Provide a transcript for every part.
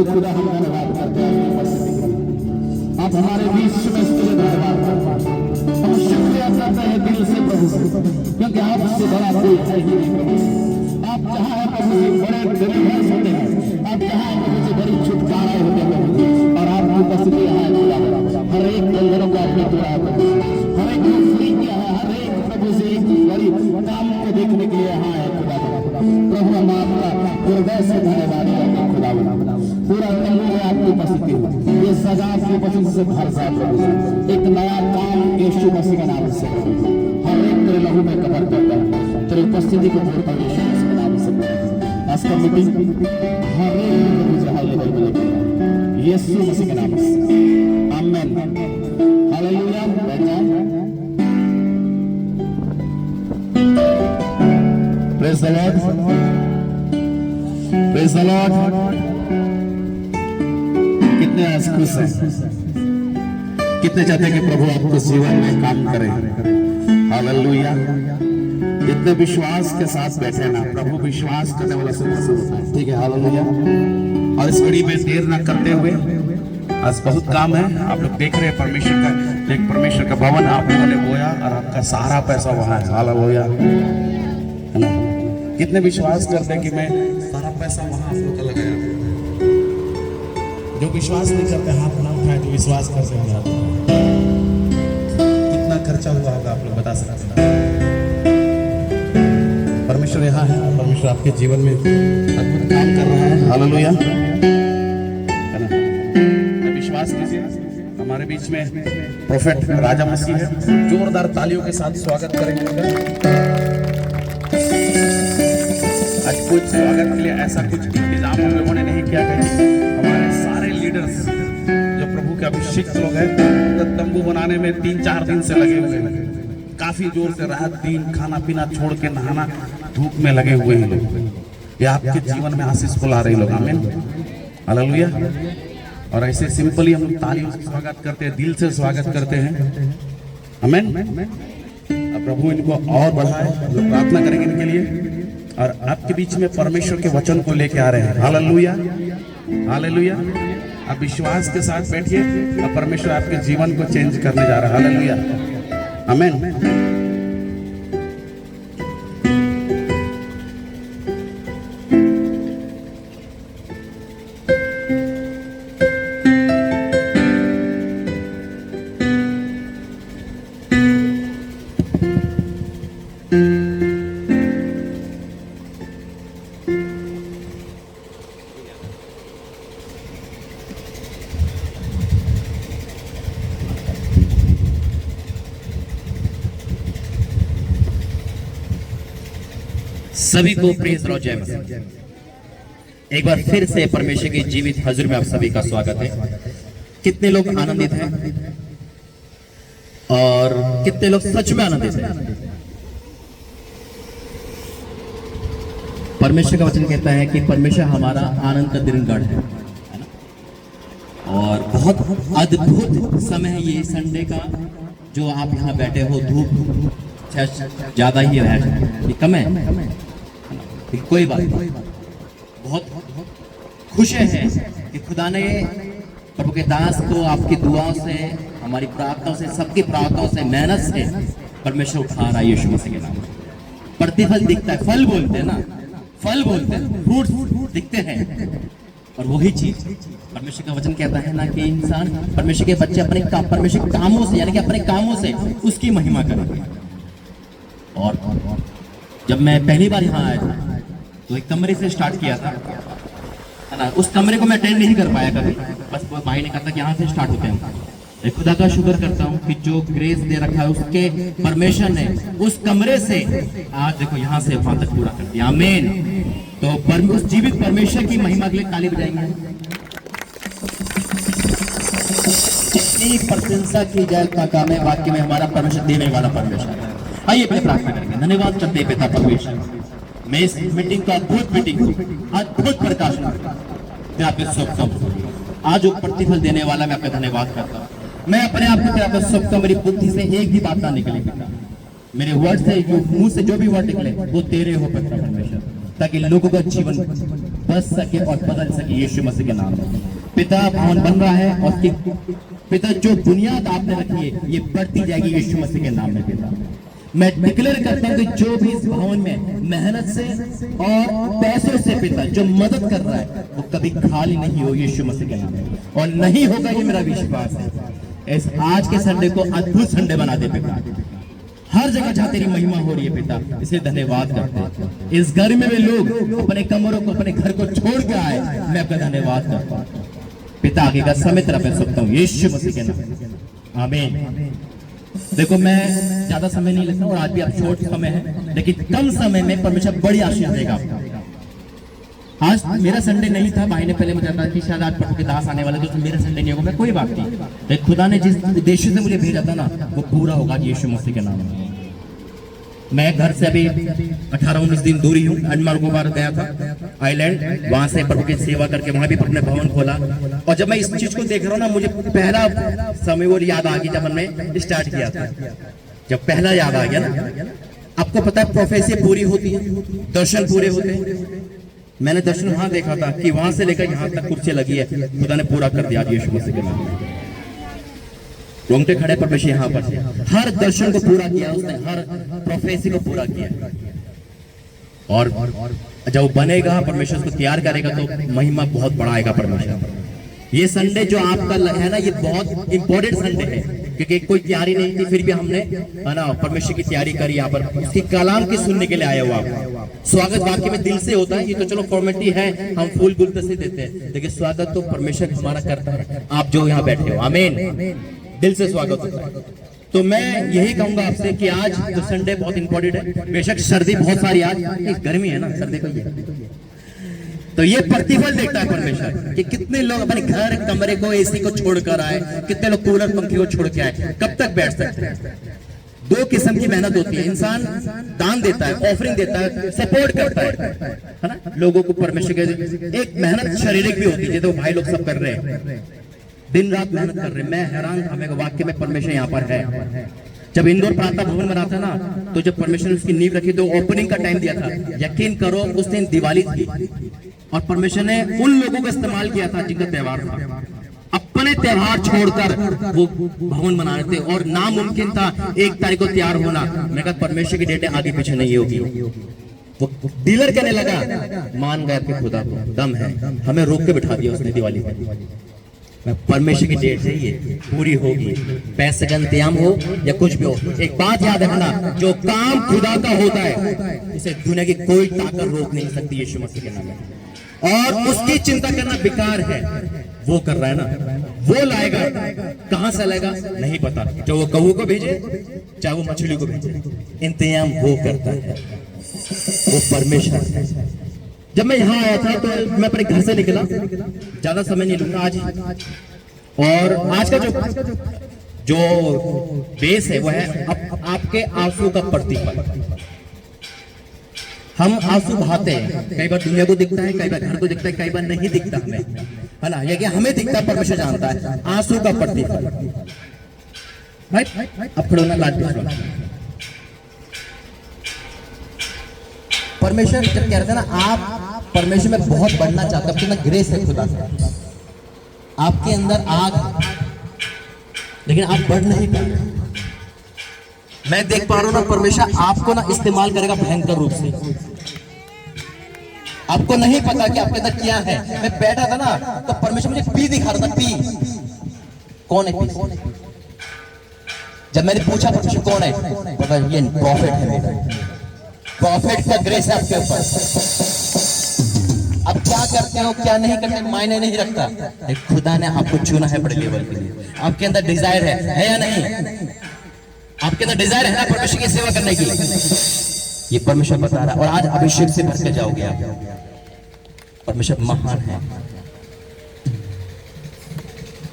खुदा हम धन्यवाद करते हैं, आप हमारे बीच में इसके लिए धन्यवाद करते हैं। हम शुक्रिया करते हैं दिल से प्रभु, क्योंकि आपसे बड़ा कोई है ही नहीं प्रभु। आप जहाँ है प्रभु से बड़े डिलीवरेंस होते हैं, आप जहाँ है प्रभु से बड़ी छुटकारा होते हैं प्रभु, और आपकी उपस्थिति यहाँ है खुदा। हर एक बंधनों को आपने तोड़ा है प्रभु, हर एक को फ्री किया है, हर एक प्रभु से एक बड़ी काम को देखने के लिए यहाँ है खुदा। प्रभु हम आपका हृदय से धन्यवाद करते हैं खुदा। पूरा तंबू में आपकी उपस्थिति हो, ये सजा आपकी उपस्थिति से भर जाए प्रभु। एक नया काम यीशु मसीह के नाम से हर एक तेरे लहू में कवर करता है, तेरी उपस्थिति को भरता है यीशु मसीह के नाम से। आज का मीटिंग हर एक मुझे हाई लेवल में लेके यीशु मसीह के नाम से, आमीन, hallelujah. Praise the Lord, praise the Lord. कितने आज खुश हैं, कितने चाहते हैं कि प्रभु आपको जीवन में काम करे, हालेलुया। जितने विश्वास के साथ बैठे ना, प्रभु विश्वास करने वाला से होता है, ठीक है, हालेलुया। और इस घड़ी में देर ना करते हुए, आज बहुत काम है, आप लोग देख रहे हैं परमेश्वर का एक परमेश्वर का भवन आप लोगों ने बोया और आपका सारा पैसा वहां है, हालेलुया। कितने विश्वास करते हैं कि मैं सारा पैसा वहां आप लोग का लगाया। जो विश्वास नहीं करते हाथ ना उठाए, जो विश्वास करते हैं हाथ। कितना खर्चा हुआ होगा आप लोग बता सकते हैं। परमेश्वर यहाँ है, परमेश्वर आपके जीवन में अद्भुत काम कर रहा है, हालेलुया। विश्वास कीजिए। हमारे बीच में प्रोफेट राजा मसीह है, जोरदार तालियों के साथ स्वागत करेंगे। आज कुछ स्वागत के लिए ऐसा कुछ इंतजाम हम लोगों ने नहीं किया है। हमारे सारे लीडर्स जो प्रभु के अभिषिक्त लोग हैं, तो तंबू बनाने में 3-4 दिन से लगे हुए हैं। काफी जोर से रात दिन खाना पीना छोड़ के नहाना धूप में लगे हुए हैं लोग। ये आपके जीवन में आशीष को ला रहे लोग, आमीन, हालेलुया। और ऐसे सिंपली हम तालियों से स्वागत करते हैं, दिल से स्वागत करते हैं, आमीन। प्रभु इनको और बढ़ाए, जो प्रार्थना करेंगे इनके लिए। और आपके बीच में परमेश्वर के वचन को लेके आ रहे हैं, हालेलुया, हालेलुया। आप विश्वास के साथ बैठिए और परमेश्वर आपके जीवन को चेंज करने जा रहा है, हालेलुया, आमीन। सभी को प्रेज और जय मसीह। एक बार फिर से परमेश्वर की जीवित हजूर में आप सभी का स्वागत है। कितने लोग आनंदित हैं और कितने लोग सच में आनंदित हैं। परमेश्वर का वचन कहता है कि परमेश्वर हमारा आनंद का दिनगढ़ है ना? और बहुत अद्भुत समय है ये संडे का, जो आप यहाँ बैठे हो। धूप ज्यादा ही है, कम है, कोई बात नहीं। बहुत खुश है कि खुदा ने प्रभु के दास को आपकी दुआओं से, हमारी प्रार्थनाओं से, सबकी प्रार्थनाओं से, मेहनत से परमेश्वर उठा रहा है यीशु मसीह के नाम। प्रतिफल दिखता है, फल बोलते हैं ना, फल बोलते हैं, फ्रूट्स दिखते हैं। और वही चीज परमेश्वर का वचन कहता है ना कि इंसान, परमेश्वर के बच्चे अपने परमेश्वर के कामों से, यानी कि अपने कामों से उसकी महिमा करेंगे। और जब मैं पहली बार यहाँ आया था तो एक कमरे से स्टार्ट किया था, है ना। उस कमरे को मैं अटेंड नहीं कर पाया कभी, बस वो भाई ने कहा था कि यहाँ से स्टार्ट होते हैं। मैं खुदा का शुक्र करता हूँ कि जो ग्रेस दे रखा है उसके परमेश्वर ने उस कमरे से आज देखो यहाँ से वहां तक पूरा कर दिया। आमीन। तो उस जीवित परमेश्वर की महिमा के लिए ताली बजाएंगे। जितनी प्रशंसा की जाए उतना काम है, वाक्य में हमारा परमेश्वर देने वाला परमेश्वर है। आइए पहले प्रार्थना करेंगे। धन्यवाद करते हैं पिता परमेश्वर, मैं इस मीटिंग को अद्भुत मीटिंग अद्भुत प्रकाश मैं आपके शुभ आज जो प्रतिफल देने वाला मैं आपका धन्यवाद करता हूँ। मैं अपने आप को तेरा सब मेरी बुद्धि से एक भी बात ना निकले पिता, मेरे वर्ड से जो मुंह से जो भी वर्ड निकले वो तेरे हो पिता परमेश्वर, ताकि लोगों का जीवन बच सके और बदल सके यीशु मसीह के नाम में। पिता भवन बन रहा है और पिता जो बुनियाद आपने रखी है ये बढ़ती जाएगी यीशु मसीह के नाम में। पिता मैं डिक्लेयर करता हूँ कि जो भी इस भवन में मेहनत से और पैसों से पिता जो मदद कर रहा है वो कभी खाली नहीं हो यीशु मसीह के नाम में, और नहीं होगा ये मेरा विश्वास है। इस आज के संडे को अद्भुत संडे बना दे पिता, हर जगह जहां तेरी महिमा हो रही है पिता, इसलिए धन्यवाद करते हैं। इस घर में भी लोग अपने कमरों को अपने घर को छोड़ के आए, मैं आपका धन्यवाद करता हूँ पिता। आगे का समय तेरा मैं सकता हूँ यीशु मसीह के नाम में, आमीन। देखो मैं ज्यादा समय नहीं लगता और आज भी आप शॉर्ट समय है, लेकिन कम समय में परमेश्वर बड़ी आशीष देगा आपको। आज मेरा संडे नहीं था, भाई ने पहले मुझे बताया कि शायद आज प्रभु के दास आने वाले, तो मेरा संडे नहीं होगा। मैं कोई बात नहीं, लेकिन खुदा ने जिस उद्देश्य से मुझे भेजा था ना वो पूरा होगा यीशु मसीह के नाम में। मैं घर से अभी 18-19 दिन दूरी हूँ, अंडमान निकोबार गया था आइलैंड, वहां से प्रभु की सेवा करके वहां भी अपने भवन खोला। और जब मैं इस चीज को देख रहा हूँ ना, मुझे पहला समय वो याद आ गई जब हमने स्टार्ट किया था। जब पहला याद आ गया ना, आपको पता है प्रोफेसी पूरी होती है, दर्शन पूरे होते हैं। मैंने दर्शन वहां देखा था कि वहां से लेकर यहाँ तक कुर्सी लगी है, खुदा ने पूरा कर दिया यीशु मसीह के नाम में। रोंगटे खड़े परमेश्वर यहाँ पर हर दर्शन को पूरा किया उसने, हर प्रोफेसी को पूरा किया। और जब बनेगा परमेश्वर उसको तैयार करेगा तो महिमा बहुत बढ़ाएगा परमेश्वर। ये संडे जो आपका है ना, ये बहुत इंपॉर्टेंट संडे है, क्योंकि कोई तैयारी नहीं थी फिर भी हमने है ना परमेश्वर की तैयारी करी। यहाँ पर उसकी कलाम की सुनने के लिए आया हुआ स्वागत वाकई में दिल से होता है। ये तो चलो फॉर्मेलिटी है, हम फूल गुलदस्ते देते हैं, लेकिन स्वागत तो परमेश्वर हमारा करता है। आप जो यहाँ बैठे हो, आमीन, दिल से स्वागत होता है। तो मैं यही कहूंगा आपसे कि आज तो संडे बहुत इंपॉर्टेंट है। बेशक सर्दी बहुत सारी, आज गर्मी है ना, सर्दी को तो ये प्रतिफल देखता है परमेश्वर कि कितने लोग अपने घर कमरे को एसी को छोड़कर आए, कितने लोग कूलर पंखे को छोड़ के आए। कब तक बैठ सकते हैं? दो किस्म की मेहनत होती है, इंसान दान देता है, ऑफरिंग देता है, सपोर्ट करता है ना लोगों को परमेश्वर के। एक मेहनत शारीरिक भी होती है, जैसे भाई लोग सब कर रहे हैं, दिन रात मेहनत कर रहे हैं। मैं हैरान था, मैं वाक्य में परमेश्वर यहाँ पर है। जब इंदौर प्रार्थना भवन बना था ना, तो जब परमेश्वर ने उसकी नींव रखी तो ओपनिंग का टाइम दिया था। यकीन करो उस दिन दिवाली थी और परमेश्वर ने उन लोगों को इस्तेमाल किया था जिनका त्योहार था, अपने त्योहार छोड़कर वो भवन बना रहे थे। और नामुमकिन था 1 तारीख को तैयार होना। मैं कहा परमेश्वर की डेटें आगे पीछे नहीं होगी। वो डीलर कहने लगा, मान गया कि खुदा को दम है, हमें रोक के बिठा दिया उसने दिवाली पर। परमेश्वर की डेट है, ये पूरी होगी, पैसे का इंतजाम हो या कुछ भी हो। एक बात याद रखना, जो काम खुदा का होता है इसे दुनिया की कोई ताकत रोक नहीं सकती यीशु मसीह के नाम में। और उसकी चिंता करना बेकार है, वो कर रहा है ना, वो लाएगा। कहां से लाएगा नहीं पता, चाहे वो कौवे को भेजे चाहे वो मछली को भेजे, इंतजाम वो करता है, वो परमेश्वर है। जब मैं यहाँ आया था तो मैं अपने घर से निकला, ज्यादा समय नहीं लूंगा आज। और आज का जो बेस है वो है आपके आंसू का प्रतिफल। हम आंसू बहाते हैं, कई बार दुनिया को दिखता है, कई बार घर को दिखता है, कई बार नहीं दिखता हमें, है ना। ये कि हमें दिखता है, परमेश्वर जानता है। आंसू का प्रतिफल भाई, अब खड़ो ना, लाज परमेश्वर जब कह रहे थे ना, आप परमेश्वर में बहुत बढ़ना चाहते हैं, कितना ग्रेस है खुदा से आपके अंदर आग, लेकिन आप बढ़ नहीं पा रहे। मैं देख पा रहा हूं ना, परमेश्वर आपको ना इस्तेमाल करेगा भयंकर रूप से। आपको नहीं पता कि आपके अंदर क्या है। मैं बैठा था ना तो परमेश्वर मुझे पी दिखा रहा था। पी कौन है? पी जब मैंने पूछा परमेश्वर कौन है, ये प्रॉफिट है मेरा, प्रॉफिट का ग्रेस है आपके ऊपर। अब आप क्या करते हो क्या नहीं करते मायने नहीं रखता। एक खुदा ने आपको चुना है बड़े लेवल के लिए। आपके अंदर डिजायर है या नहीं? आपके अंदर डिजायर है ना परमेश्वर की सेवा करने की? ये परमेश्वर बता रहा है। और आज अभिषेक से भर के जाओगे आप। परमेश्वर महान है।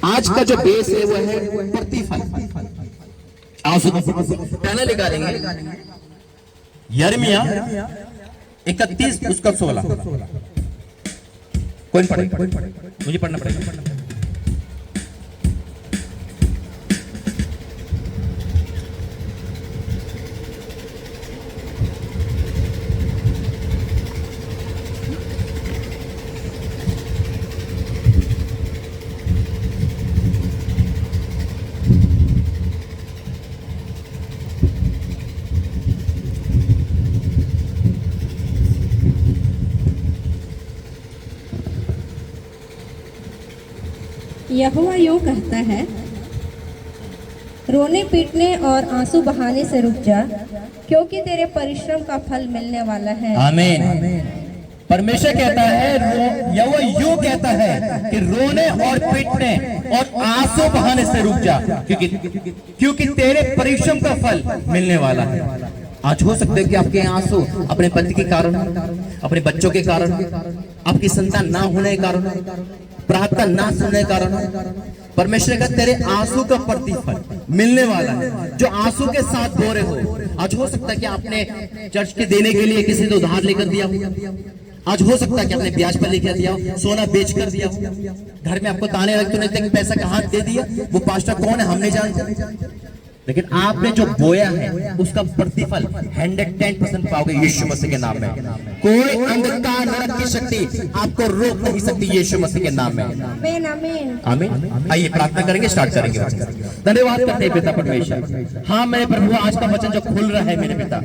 आज का जो बेस है वो है प्रतिफल। पहले निकालेंगे यिर्मयाह 31 उसका 16। कौन पढ़े? मुझे पढ़ना पड़ेगा। यहोवा यूं कहता है, रोने पीटने और आंसू बहाने से रुक जा, क्योंकि तेरे परिश्रम का फल मिलने वाला है। आमीन। परमेश्वर कहता है, यहोवा यूं कहता है कि रोने और पीटने और आंसू बहाने से रुक जा, क्योंकि तेरे परिश्रम का फल मिलने वाला है। आज हो सकता है कि आपके आंसू अपने पति के कारण, अपने बच्चों के कारण, आपकी संतान ना होने के कारण, प्रार्थना ना सुनने के कारण, परमेश्वर का तेरे आंसू का प्रतिफल मिलने वाला है। जो आंसू के साथ रो रहे हो, आज हो सकता है कि आपने चर्च के देने के लिए किसी से उधार लेकर दिया हो। आज हो सकता है कि आपने ब्याज पर लेकर दिया हो, सोना बेच कर दिया हो। घर में आपको ताने लगते नहीं थे, पैसा कहाँ दे दिया, वो पास्टर कौन है हम नहीं जानते। लेकिन आपने जो बोया है उसका प्रतिफल 110% पाओगे यीशु मसीह के नाम में। कोई अंधकार नरक की शक्ति आपको रोक नहीं सकती यीशु मसीह के नाम में। आमीन आमीन आमीन। आइए प्रार्थना करेंगे, स्टार्ट करेंगे। धन्यवाद करते हैं पिता परमेश्वर। हाँ मेरे प्रभु, आज का वचन जो खुल रहा है मेरे पिता,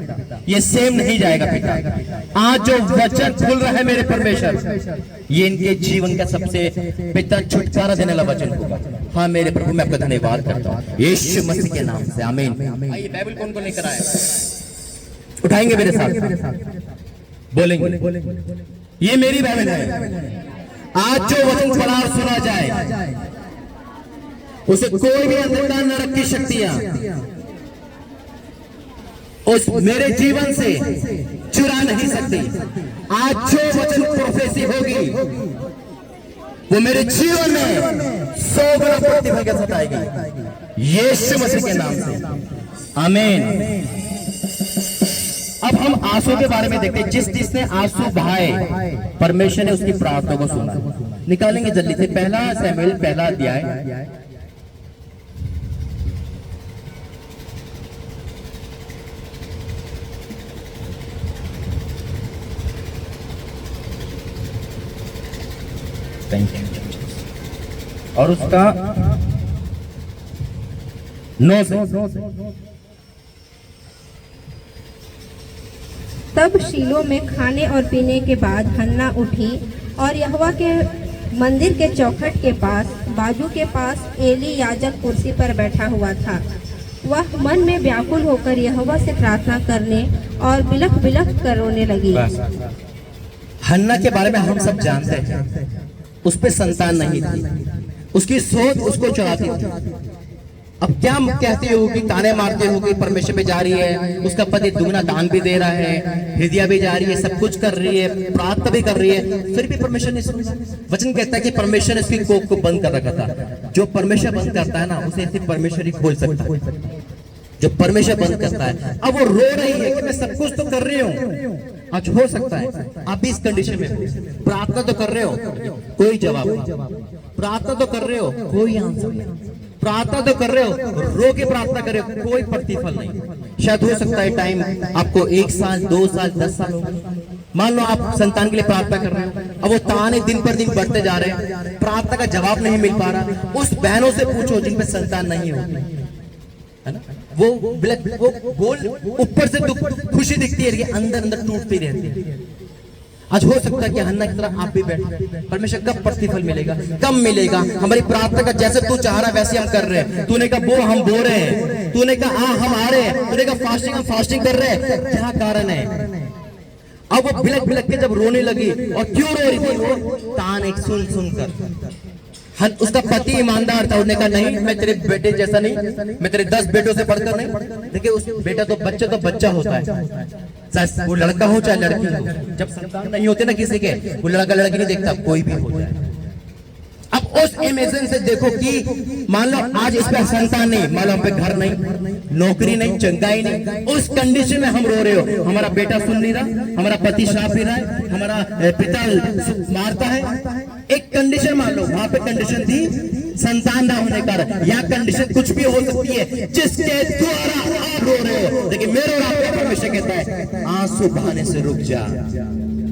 ये सेम नहीं जाएगा पिता। आज जो वचन खुल रहा है मेरे परमेश्वर, ये इनके जीवन का सबसे पिता छुटकारा देने वाला वचन होगा। हाँ मेरे प्रभु, मैं आपका धन्यवाद करता हूँ यीशु मसीह के नाम से। आमीन। आइए बाइबल कौन को लेकर आए, उठाएंगे मेरे साथ, बोलेंगे ये मेरी बाइबल है। आज जो वचन पढ़ा और सुना जाए उसे कोई भी अंधकार नरक की शक्तियां उस मेरे जीवन से चुरा नहीं सकती। आज जो वचन प्रोफेसी होगी वो मेरे जीवन में 100 गुना प्रतिफल के साथ आएगी यीशु मसीह के नाम से। आमीन। अब हम आंसू के बारे में देखते हैं। जिसने आंसू बहाए, परमेश्वर ने उसकी प्रार्थना को सुना। निकालेंगे जल्दी से पहला शमूएल पहला अध्याय, और उसका 9 से। तब शीलो में खाने और पीने के बाद हन्ना उठी और यहोवा के मंदिर के चौखट के पास बाजू के पास एली याजक कुर्सी पर बैठा हुआ था। वह मन में व्याकुल होकर यहोवा से प्रार्थना करने और बिलख बिलख कर रोने लगी। हन्ना के बारे में हम सब जानते हैं। उस पे संतान नहीं थी, उसकी सोच उसको चढ़ाती थी। अब क्या कहती होगी, ताने मारती होगी, परमेश्वर पे जा रही है, उसका पति दुगना दान भी दे रहा है, हृदय भी जा रही है, सब कुछ कर रही है, प्रार्थना भी कर रही है, फिर भी परमेश्वर ने सुना। वचन कहता है कि परमेश्वर ने उसकी कोख को बंद कर रखा था। जो परमेश्वर बंद करता है ना, उसे सिर्फ परमेश्वर ही खोल सकता है। जो परमेश्वर बंद करता है, अब वो रो रही है कि मैं सब कुछ तो कर रही हूँ। आज हो सकता है आप भी इस कंडीशन में हो, प्रार्थना तो कर रहे हो, कोई जवाब नहीं, प्रार्थना तो कर रहे हो, कोई आंसर नहीं, प्रार्थना तो कर रहे हो, रो के प्रार्थना कर रहे हो, कोई प्रतिफल नहीं। शायद हो सकता है टाइम आपको 1 साल 2 साल 10 साल हो। मान लो आप संतान के लिए प्रार्थना कर रहे हो, अब वो ताने दिन पर दिन बढ़ते जा रहे हैं, प्रार्थना का जवाब नहीं मिल पा रहा। उस बहनों से पूछो जिनपे संतान नहीं हो, है ना, वो बोल ऊपर से दुख खुशी दिखती है, अंदर अंदर टूटती रहती है। आज हो सकता है कि हन्ना की तरह आप भी बैठे, परमेश्वर कब प्रतिफल मिलेगा, कब मिलेगा। हमारी प्रार्थना का जैसे तू चाह रहा वैसे हम कर रहे हैं। तूने कहा वो हम बो रहे हैं, तूने कहा हाँ हम आ रहे हैं, तूने कहा फास्टिंग हम फास्टिंग कर रहे हैं, क्या कारण है? अब वो बिलक बिलक के जब रोने लगी, और क्यों रो रही थी वो, तान एक सुन सुनकर। उसका पति ईमानदार था, उसने कहा नहीं मैं तेरे बेटे जैसा नहीं, मैं तेरे 10 बेटों से बढ़कर नहीं। देखिए उस बेटा तो बच्चा होता है, चाहे वो लड़का हो चाहे लड़की हो। जब संतान नहीं होते ना किसी के, वो लड़का लड़की नहीं देखता, कोई भी हो जाए। अब उस इमेजिन से देखो कि मान लो आज इस पर संतान नहीं, मान लो हम पे घर नहीं, नौकरी नहीं, चंगाई नहीं, उस कंडीशन में हम रो रहे हो, हमारा बेटा सुन नहीं रहा, हमारा पति श्राप दे रहा है, हमारा पिता मारता है। एक कंडीशन मान लो, वहां पे कंडीशन थी संतान ना होने का, या कंडीशन कुछ भी हो सकती है जिसके द्वारा आप रो रहे हो। लेकिन मेरे और आपका परमेश्वर कहता है आंसू बहाने से रुक जा,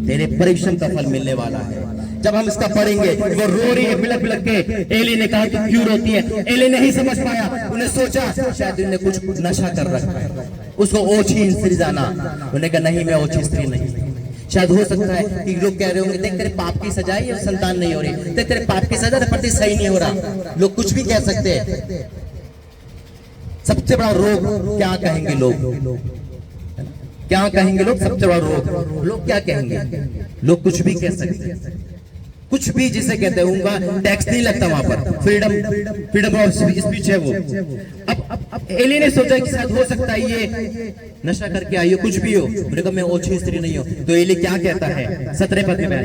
तेरे परिश्रम का फल मिलने वाला है। जब हम इसका पढ़ेंगे, वो रो रही है बिलक बिलक के। एली ने कहा कि क्यों रोती है? एली नहीं समझ पाया, उन्हें सोचा शायद इन्हें कुछ नशा कर रखा है, उसको ओछी स्त्री जाना। उन्हें कहा नहीं मैं ओछी स्त्री नहीं। शायद हो सकता है कि लोग कह रहे होंगे देख तेरे पाप की सजा है, संतान नहीं हो रही, देख तेरे पाप की सजा, तेरे पति सही नहीं हो रहा। लोग कुछ भी कह सकते हैं। सबसे बड़ा रोग क्या कहेंगे लोग, क्या कहेंगे लोग? सबसे बड़ा रोग लोग क्या कहेंगे? लोग कुछ भी कह सकते हैं, कुछ भी जिसे कहते हैं, उनका टैक्स नहीं लगता वहां पर, फ्रीडम ऑफ स्पीच है वो। अब एली ने सोचा कि शायद हो सकता है ये नशा करके आई हो, कुछ भी हो। मैंने कहा मैं ओछी स्त्री नहीं हूं। तो एली क्या कहता है 17 पद में?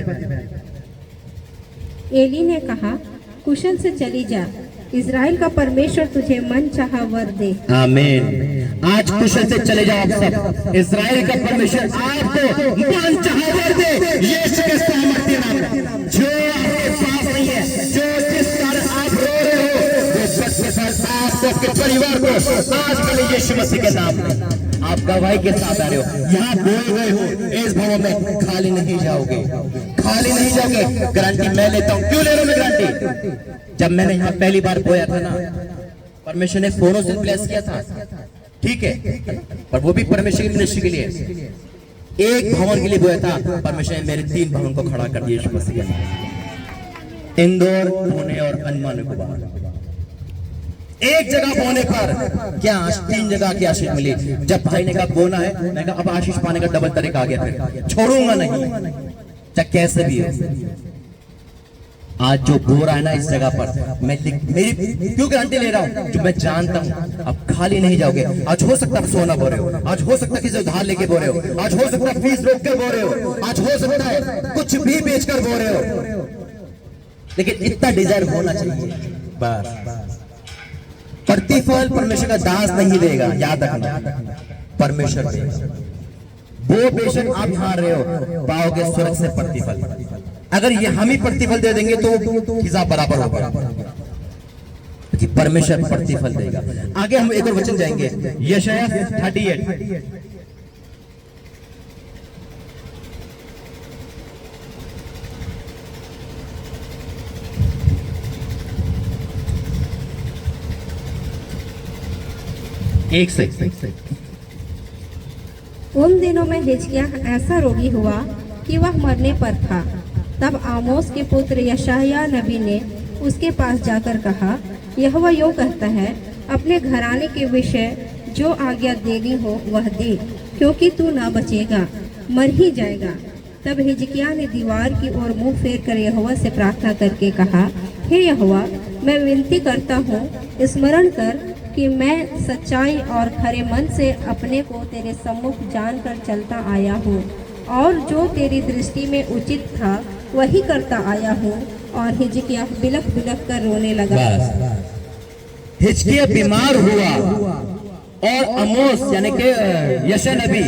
एली ने कहा कुशल से चली जा, इज़राइल का परमेश्वर तुझे मन चाहा वर दे। आमीन। आज कुशल से चले जाओ आप सब, इज़राइल का परमेश्वर आपको मन चाहा वर दे। यीशु के सामर्थ्य नाम में जो आपके पास नहीं है, जो जिस कारण आप रो रहे हो, आपके परिवार को आज मिले यीशु मसीह के नाम में। आप गवाही के साथ आ रहे हो, यहाँ बोल रहे हो, इस भवन में खाली नहीं जाओगे, खाली नहीं जाओगे। गारंटी मैं लेता हूँ। क्यों ले रहा हूँ मैं गारंटी? जब मैंने यहाँ पहली बार बोया था ना, परमेश्वर ने फोनों से ब्लेस किया था, ठीक है, पर वो भी परमेश्वर की मिनिस्ट्री के लिए। एक भवन के लिए बोया था, परमेश्वर ने मेरे 3 भवन को खड़ा कर दिया यीशु मसीह के नाम। इंदौर, पुणे और अंडमान निकोबार। एक जगह बोने पर क्या 3 जगह की आशीष मिली। जब भाई ने कहा बोना है, मैंने कहा अब आशीष पाने का डबल तरीका आ गया, फिर छोड़ूंगा नहीं, चाहे कैसे भी हो। आज जो बो रहा है ना इस जगह पर, मैं मेरी क्यों गारंटी ले रहा हूं? जो मैं जानता हूं अब खाली नहीं जाओगे। आज हो सकता है सोना बो रहे हो, आज हो सकता है किसी उधार लेके बो रहे हो, आज हो सकता है फीस रोक कर बो रहे हो, आज हो सकता है कुछ भी बेचकर बो रहे हो, लेकिन इतना डिजायर होना चाहिए बस। प्रतिफल परमेश्वर का दास नहीं देगा, याद रखना, परमेश्वर देगा। वो बेशक आप हार रहे हो, पाओगे स्वर्ग से प्रतिफल। अगर ये हम ही प्रतिफल दे देंगे तो हिसाब बराबर होगा, क्योंकि परमेश्वर प्रतिफल देगा। आगे हम एक और वचन जाएंगे, यशायाह 38। एक से उन दिनों में हिजकिय्याह ऐसा रोगी हुआ कि वह मरने पर था। तब आमोस के पुत्र यशायाह नबी ने उसके पास जाकर कहा, यहोवा यूं कहता है, अपने घराने के विषय जो आज्ञा देनी हो वह दे, क्योंकि तू न बचेगा, मर ही जाएगा। तब हिजकिय्याह ने दीवार की ओर मुंह फेर कर यहोवा से प्रार्थना करके कहा, हे यहोवा, मैं विनती करता हूँ, स्मरण कर कि मैं सच्चाई और खरे मन से अपने को तेरे सम्मुख जानकर चलता आया हूँ, और जो तेरी दृष्टि में उचित था वही करता आया हूँ। और हिजकिय्याह बिलख बिलख कर रोने लगा। हिजकिय्याह बीमार हुआ और आमोस यानी कि यशायाह नबी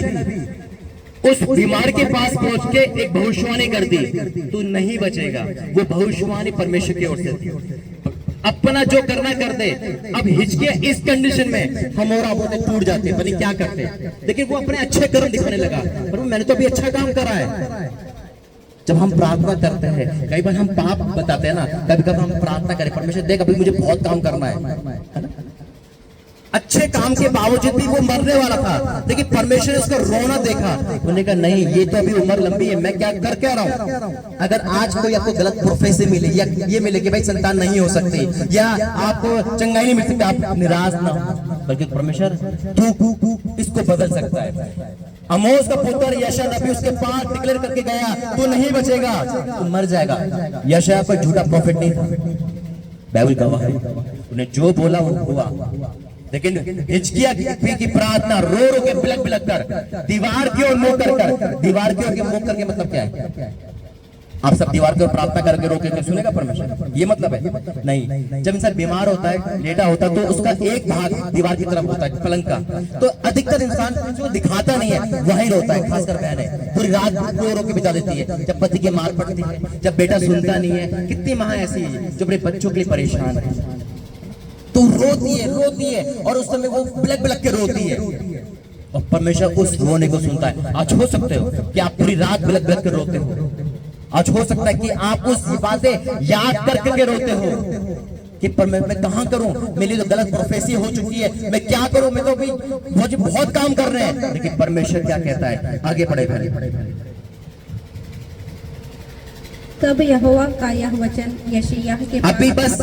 उस बीमार के पास पहुंच के एक भविष्यवाणी कर दी, तू नहीं बचेगा। वो भविष्यवाणी परमेश्वर की ओर से थी। अपना जो करना कर दे। अब हिजकिय्याह इस कंडीशन में हम और आप होते टूट जाते, पता नहीं क्या करते, लेकिन वो अपने अच्छे कर्म दिखाने लगा, पर मैंने तो अभी अच्छा काम करा है। जब हम प्रार्थना करते हैं, कई बार हम पाप बताते हैं ना, कभी कभी हम प्रार्थना करें, परमेश्वर देख अभी मुझे बहुत काम करना है। अच्छे काम के बावजूद भी वो मरने वाला था, लेकिन परमेश्वर ने उसका रोना देखा। उन्होंने कहा नहीं, ये तो अभी उम्र लंबी है, मैं क्या कर क्या रहा हूँ। अगर आज कोई आपको गलत प्रोफेशन मिले या ये मिले कि भाई संतान नहीं हो सकती या आपको चंगाई नहीं मिल सकती, आप निराश ना हो, बल्कि परमेश्वर तू इसको बदल सकता है। आमोस का पुत्र यशायाह नबी उसके पास डिक्लेयर करके गया, तू नहीं बचेगा, तू मर जाएगा। यशायाह कोई झूठा प्रॉफिट नहीं था, बाइबल गवाह है, उन्हें जो बोला वो हुआ। लेकिन हिजकिय्याह की प्रार्थना रो रो के बिलक बिलक कर दीवार की ओर मुंह कर, दीवार की ओर मुंह करके मतलब क्या है? आप सब दीवार की ओर प्रार्थना करके रोके तो सुनेगा परमेश्वर? ये मतलब है नहीं। जब इंसान बीमार होता है, लेटा होता है, तो उसका एक भाग दीवार की तरफ होता है, पलंग का, तो अधिकतर इंसान जो दिखाता नहीं है वही रोता है। खासकर बहनें पूरी रात रो रो के बिता देती है, जब पति की मार पड़ती है, जब बेटा सुनता नहीं है। कितनी माँ ऐसी है जो अपने बच्चों के लिए परेशान है, तो रोती है और उस समय वो बिलक बिलक के रोती है, और परमेश्वर उस रोने को सुनता है। आज हो सकते हो कि आप पूरी रात बिलक बिलक के रोते हो, आज हो सकता है कि आप उस बातें याद करके रोते हो कि परमेश्वर मैं कहां करूं, मेरी तो गलत प्रोफेसी हो चुकी है, मैं क्या करूं, मैं तो अभी मुझे बहुत काम कर रहे हैं। लेकिन परमेश्वर क्या कहता है? आगे बढ़े पहले। तब यहोवा का यह वचन यशायाह के अभी बस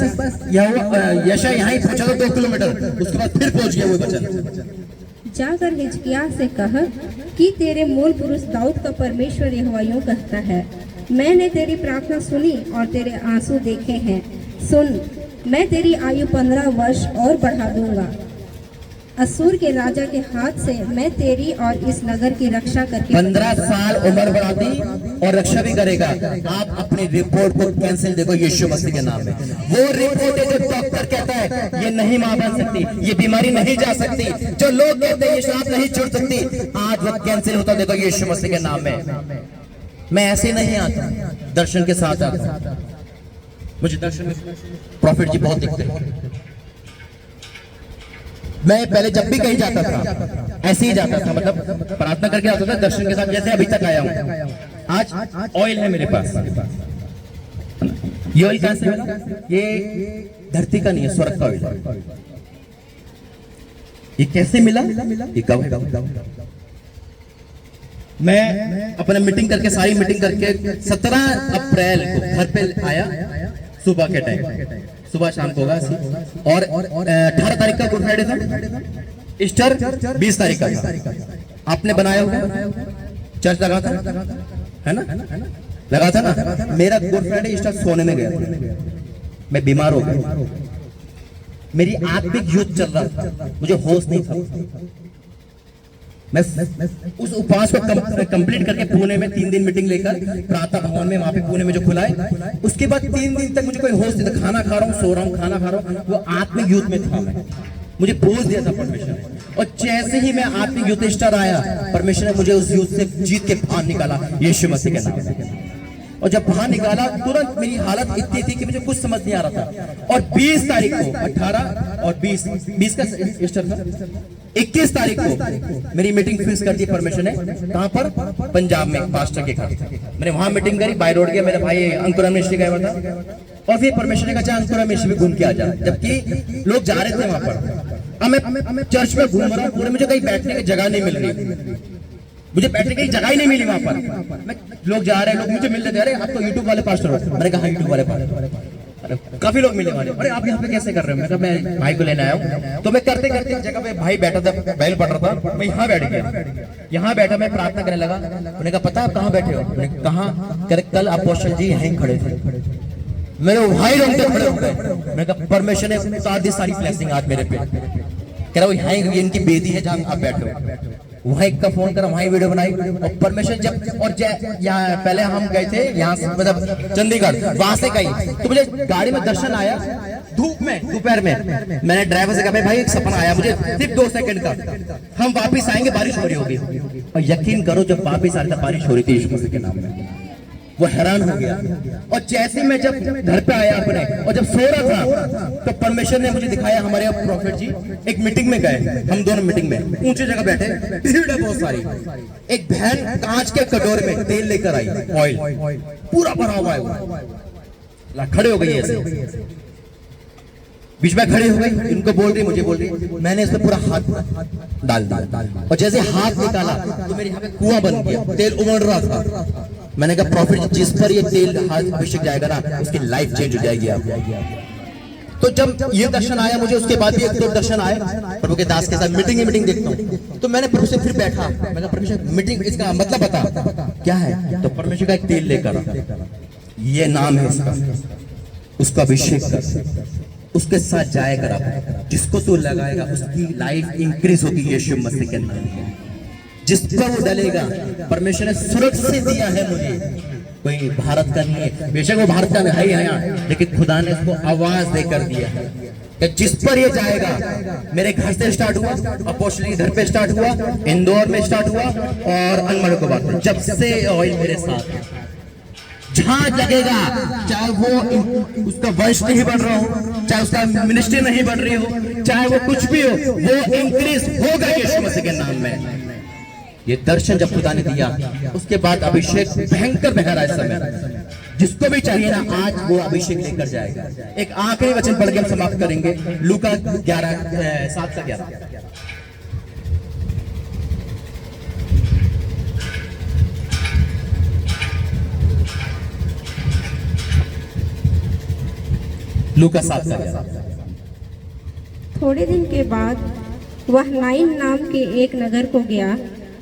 यशायाह यहीं पहुंचा था 2 किलोमीटर, उसके बाद फिर पहुंच गया वो वचन। जाकर हिजकिय्याह से कह कि तेरे मूल पुरुष दाऊद का परमेश्वर यहोवा यूं कहता है, मैंने तेरी प्रार्थना सुनी और तेरे आंसू देखे हैं। सुन, मैं तेरी आयु 15 वर्ष और बढ़ा दूंगा। असूर के राजा के हाथ से मैं तेरी और इस नगर की रक्षा करके 15 साल उम्र बढ़ा दी और रक्षा भी करेगा। आप अपनी रिपोर्ट को कैंसिल देखो यीशु मसीह के नाम में। वो रिपोर्ट है जो डॉक्टर कहता है ये नहीं मां बन सकती, ये बीमारी नहीं जा सकती, जो लोग कहते हैं ये श्राप नहीं छूट सकती, आज वो कैंसिल होता देखो यीशु मसीह के नाम में। मैं ऐसे नहीं आता, दर्शन के साथ आता। मुझे दर्शन में प्रॉफिट जी बहुत दिखते हैं। मैं पहले जब भी कहीं जाता था ऐसे ही जाता था, मतलब प्रार्थना करके आता था दर्शन के साथ, जैसे अभी तक आया हूं। आज ऑयल है मेरे पास। ये ऑयल कहां से मिला? ये धरती का नहीं है, स्वर्ग का ऑयल है। ये कैसे मिला? ये गवाह। मैं अपने मीटिंग करके, सारी मीटिंग करके 17 अप्रैल को घर पे आया, सुबह के टाइम, सुबह शाम को होगा, और 18 तारीख का गुड फ्राइडे था, ईस्टर 20 तारीख का था। आपने बनाया होगा, चर्च लगा था, है ना? लगा था ना? मेरा गुड फ्राइडे ईस्टर सोने में गया था, मैं बीमार हो गया, मेरी आत्मिक युद्ध चल रहा था, मुझे होश नहीं था। मैं उस उपवास को कंप्लीट करके पुणे में 3 दिन मीटिंग लेकर प्रातः भवन में, वहां पे पुणे में जो खुला है, उसके बाद 3 दिन तक मुझे कोई होश नहीं था। खाना खा रहा हूँ, सो रहा हूँ, खाना खा रहा हूँ, वो आत्मिक युद्ध में था। मैं, मुझे बोझ दिया था परमेश्वर ने, और जैसे ही मैं आत्मिक युद्ध स्टार आया, परमेश्वर ने मुझे उस युद्ध से जीत के बाहर निकाला यीशु मसीह के नाम से। और जब बाहर निकाला, तुरंत मेरी हालत इतनी थी कि मुझे कुछ समझ नहीं आ रहा था। और 20 तारीख को, 18 और 20 का ईस्टर था, 21 तारीख को मेरी मीटिंग फिक्स कर दी परमेश्वर ने। कहां पर? पंजाब में, पास्टर के घर। मैंने वहां मीटिंग करी, बाय रोड गया, मेरे भाई अंकुरम मिश्री गया था, और फिर परमेश्वर ने कहा अंकुरम मिश्री भी घूम के आ जा, जबकि लोग जा रहे थे वहां पर। अब मैं चर्च में घूम रहा हूँ पूरे, मुझे कहीं बैठने की जगह नहीं मिल रही, मुझे बैठने की जगह ही नहीं मिली वहां पर। लोग जा रहे हैं, लोग मुझे मिल रहे थे, अरे आप तो यूट्यूब वाले पास्टर हो। मैंने कहा यूट्यूब वाले पास्टर, काफी लोग मिले वाले। अरे आप यहाँ पे कैसे कर रहे हो? मैं कहा मैं भाई को लेने आया हूँ। तो मैं करते करते जगह पे भाई बैठा था, बैल पढ़ रहा था, मैं यहाँ बैठ गया। यहाँ बैठा, मैं प्रार्थना करने लगा। उन्होंने कहा पता आप कहाँ बैठे हो? मैंने कहा कल अपोस्टल जी यहीं खड़े थे। मेरे भाई रोंगटे खड़े हो गए। मैंने कहा परमेश्वर ने उतार दी सारी ब्लेसिंग आज मेरे पे। कह रहा वो यहाँ इनकी बेदी है जहाँ आप बैठो। वहां एक का फोन करा, वहां वीडियो बनाई, और परमेश्वर जब, और यहाँ पहले हम गए थे यहाँ से, मतलब चंडीगढ़, वहां से गई तो मुझे गाड़ी में दर्शन आया, धूप में, दोपहर में। मैंने ड्राइवर से कहा भाई एक सपना आया मुझे, सिर्फ 2 सेकंड का, हम वापिस आएंगे, बारिश हो रही होगी। और यकीन करो जब वापिस आ रहा था, बारिश हो रही थी यीशु मसीह के नाम में। वो हैरान हो गया। और जैसे मैं जब घर पे आया अपने, और जब सो रहा था, तो परमेश्वर ने मुझे दिखाया, हमारे प्रॉफिट जी एक मीटिंग में गए, हम दोनों मीटिंग में ऊंची जगह बैठे, भीड़ है बहुत सारी। एक बहन कांच के कटोरे में तेल लेकर आई, ऑयल पूरा भरा हुआ है, खड़े हो गई ऐसे, बीच में खड़े हो गई, इनको बोल रही, मुझे बोल रही। मैंने इसमें पूरा हाथ डाल दिया, और जैसे हाथ निकाला तो मेरे यहाँ पे कुआं बन गया, तेल उमड़ रहा था। मैंने कहा प्रॉफिट जिस पर ये तेल हाथ अभिषेक जाएगा ना, उसकी लाइफ चेंज हो जाएगी। आप तो जब ये दर्शन आया मुझे, उसके बाद भी एक दो दर्शन आए प्रभु के दास के साथ मीटिंग ही मीटिंग देखता हूँ, तो मैंने प्रभु से फिर बैठा, मैंने परमेश्वर मीटिंग इसका मतलब बता क्या है। तो परमेश्वर का एक तेल लेकर ये नाम है इसका, उसका अभिषेक कर, उसके साथ जाएगा आप, जिसको तू लगाएगा उसकी लाइफ इंक्रीज होगी यीशु मसीह के नाम में। जिस पर वो डलेगा, परमेश्वर ने स्वर्ग से दिया है मुझे, कोई भारत का नहीं है, बेशक वो भारत का नहीं है यहाँ, लेकिन खुदा ने इसको आवाज देकर दिया है कि जिस पर ये जाएगा। मेरे घर से स्टार्ट हुआ, अपोस्टली घर पे स्टार्ट हुआ, इंदौर में स्टार्ट हुआ और अनमोल को बात, जब से ऑयल मेरे साथ है, जहां लगेगा, चाहे वो उसका वंश नहीं बढ़ रहा हो, चाहे उसका मिनिस्ट्री नहीं बढ़ रही हो, चाहे वो कुछ भी हो, वो इंक्रीज होगा यीशु मसीह के नाम में। ये दर्शन जब खुदा ने दिया, उसके बाद अभिषेक भयंकर बह रहा है इस समय, जिसको भी चाहिए ना आज वो अभिषेक लेकर जाएगा। एक आखिरी वचन पढ़ के हम समाप्त करेंगे, लूका 7:11। लूका 7:11। थोड़े दिन के बाद वह नाइन नाम के एक नगर को गया,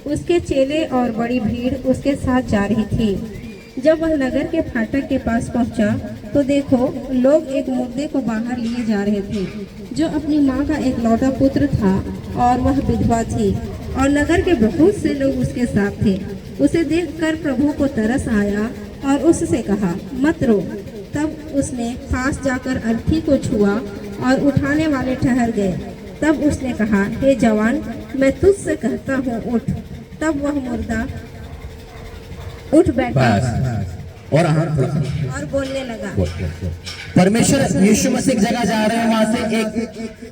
उसके चेले और बड़ी भीड़ उसके साथ जा रही थी। जब वह नगर के फाटक के पास पहुंचा तो देखो, लोग एक मुर्दे को बाहर लिए जा रहे थे, जो अपनी माँ का एक लौटा पुत्र था और वह विधवा थी, और नगर के बहुत से लोग उसके साथ थे। उसे देखकर प्रभु को तरस आया और उससे कहा, मत रो। तब उसने पास जाकर अर्थी को छुआ और उठाने वाले ठहर गए। तब उसने कहा, हे जवान, मैं तुझसे कहता हूँ, उठ। तब वह मुर्दा उठ बैठा और बोलने लगा। परमेश्वर यीशु मसीह एक जगह जा रहे हैं, वहां से एक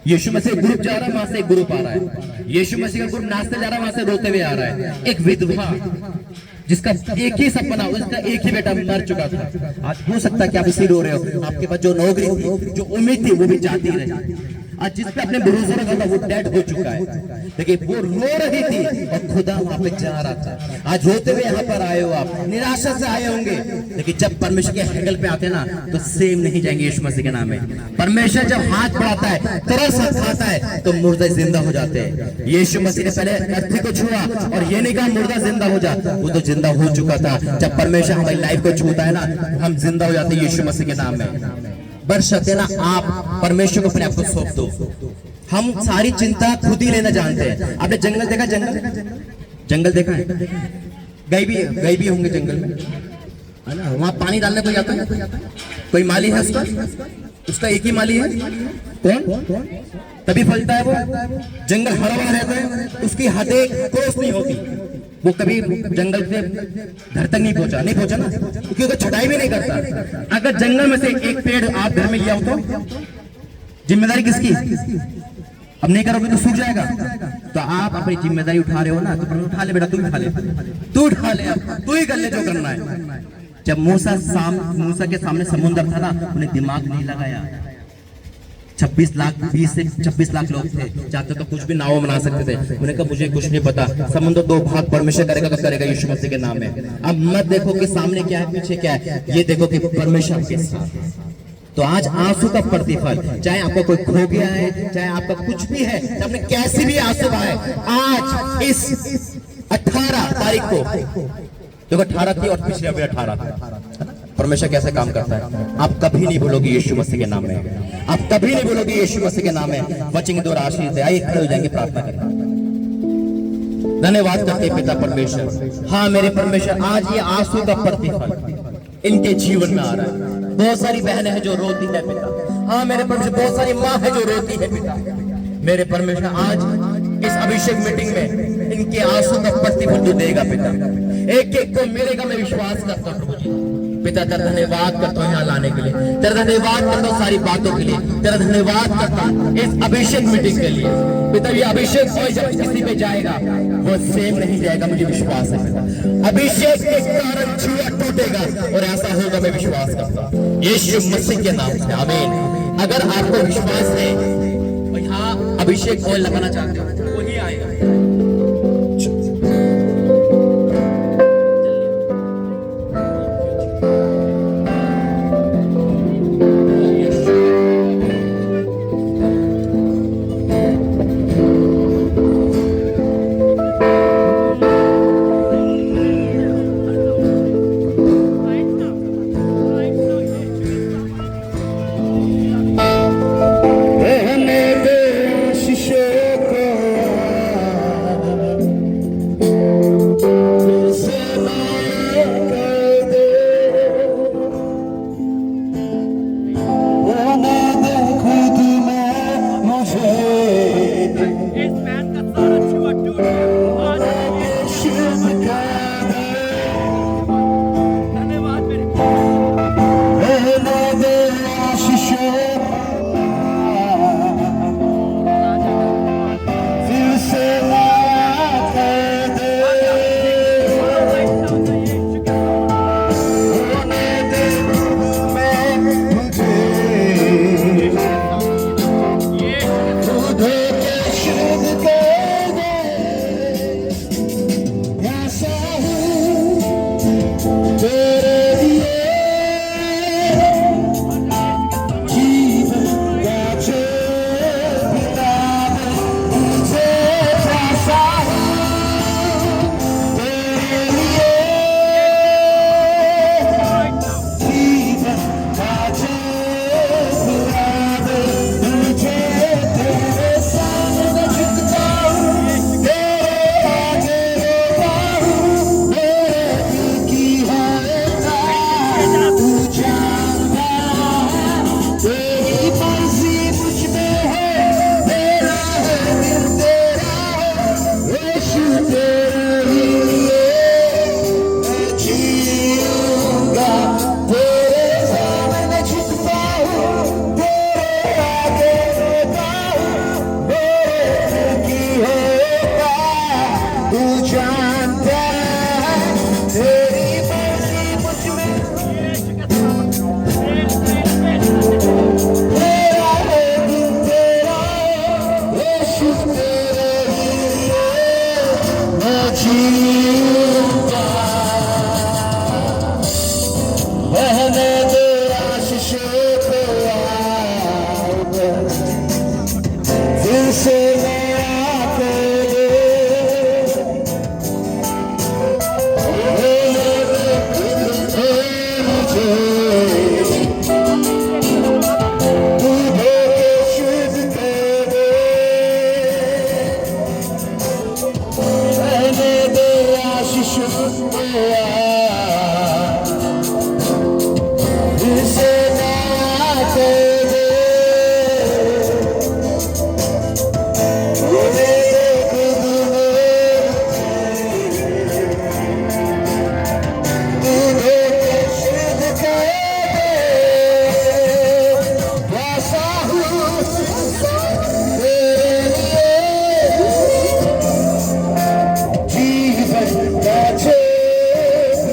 यीशु मसीह ग्रुप जा रहा है, वहां से एक ग्रुप आ रहा है। यीशु मसीह का ग्रुप नाचते जा रहा है, वहां से रोते हुए आ रहा है। एक विधवा जिसका एक ही सपना, उसका एक ही बेटा मर चुका था। आज हो सकता है कि आप इसी रो रहे हो, आपके पास जो नौकरी थी, जो उम्मीद थी, वो भी जाती रही। आज जिस पे अपने भरोसा रखा था वो डेड हो चुका है, लेकिन वो रो रही थी और खुदा वहां पे जा रहा था। आज रोते हुए यहाँ पर आए हो, आप निराशा से आए होंगे, लेकिन जब परमेश्वर के हैंडल पे आते ना तो सेम नहीं जाएंगे यीशु मसीह के नाम में। परमेश्वर जब हाथ बढ़ाता है, तरस खाता है, तो मुर्दे जिंदा हो जाते हैं। यीशु मसीह ने पहले अर्थी को छुआ और ये नहीं कहा मुर्दा जिंदा हो जा, वो तो जिंदा हो चुका था। जब परमेश्वर हमारी लाइफ को छूता है ना, हम जिंदा हो जाते हैं यीशु मसीह के नाम में। बरसते ना आप परमेश्वर को अपने आप को सौंप दो। हम सारी चिंता खुद ही लेना जानते हैं। आपने जंगल देखा, जंगल देखा है, गए भी होंगे जंगल में, है ना? वहां पानी डालने कोई आता है? कोई माली है उसका एक ही माली है, कौन? तभी फलता है वो। जंगल हरा भरा रहता है, उसकी हदें क्रॉस नहीं होती, वो कभी जंगल से घर तक नहीं पहुंचा ना, क्योंकि वो छटाई भी नहीं करता। अगर जंगल में से एक पेड़ आप घर में ले आओ तो जिम्मेदारी किसकी? अब नहीं करोगे तो सूख जाएगा। तो आप अपनी जिम्मेदारी उठा रहे हो ना, तो उठा ले बेटा, तू उठा ले, तू ही कर ले जो करना है। जब मूसा के सामने समुद्र था ना, उन्हें दिमाग नहीं लगाया। 20 से 26 लाख लोग थे, चाहते तो कुछ भी नाव बना सकते थे। उन्होंने कहा मुझे कुछ नहीं पता, समुद्र 2 भाग परमेश्वर करेगा तो करेगा यीशु मसीह के नाम में। अब मत देखो कि सामने क्या है, पीछे क्या है, ये देखो कि परमेश्वर के साथ। तो आज आंसू का प्रतिफल, चाहे आपका कोई खो गया है, चाहे आपका कुछ भी है, चाहे आपने कैसे भी आंसू बहाए, आज इस 18 तारीख को, देखो 18 थी और पिछले अभी 18 था। परमेश्वर कैसे काम करता है, आप कभी नहीं भूलोगे यीशु मसीह के नाम में, आप कभी नहीं भूलोगे यीशु मसीह के नाम में। बचेंगे 2 राशि से, आइए खड़े हो जाएंगे, प्रार्थना करें। धन्यवाद करते पिता परमेश्वर। हाँ मेरे परमेश्वर, आज ये आंसू का प्रतिफल इनके जीवन में आ रहा है। बहुत सारी बहनें हैं जो रोती है पिता। हाँ मेरे परमेश्वर, बहुत सारी माँ है जो रोती है पिता। मेरे परमेश्वर, आज इस अभिषेक मीटिंग में इनके आंसू का प्रतिफल तू देगा पिता, एक एक को मिलेगा। मैं विश्वास करता हूँ प्रभु जी। पिता तेरा धन्यवाद करता हूँ यहाँ लाने के लिए, तेरा धन्यवाद करता हूँ सारी बातों के लिए, तेरा धन्यवाद करता हूँ इस अभिषेक मीटिंग के लिए। पिता ये अभिषेक कोई जब किसी पे जाएगा वो सेम नहीं जाएगा, मुझे विश्वास है पिता। अभिषेक के कारण जुआ टूटेगा और ऐसा होगा, मैं विश्वास करता हूँ यीशु मसीह के नाम से, आमीन। अगर आपको विश्वास है और यहाँ अभिषेक ऑयल लगाना चाहते हो, वही आएगा। तेरे लिए जीवन का चोर पिता मुझे प्यासा तेरे लिए जीवन का चोर पिता मुझे तेरे सामने झुकता हूँ तेरे आगे रोता हूँ मेरे दिल की हालत तू जानता है तेरी मर्जी मुझ में है मेरा है दिल तेरा है यीशु तेरे लिए मैं जीऊंगा तेरे सामने झुकता हूँ तेरे आगे रोता हूँ मेरे दिल की होता तू जानता है तेरी मर्जी मुझ में तेरा है दिल तेरा यीशु तेरे लिए मैं जीऊंगा बहने दे आशीषों को आऊंगा फिर से नया कर दे मुझे तू धोके शुद्ध कर दे बहने दे आशीषों को फिर से नया कर दे मुझे देख तू धोके शुद्ध कर दे प्यासा हूँ तेरे लिए जीवन का चोर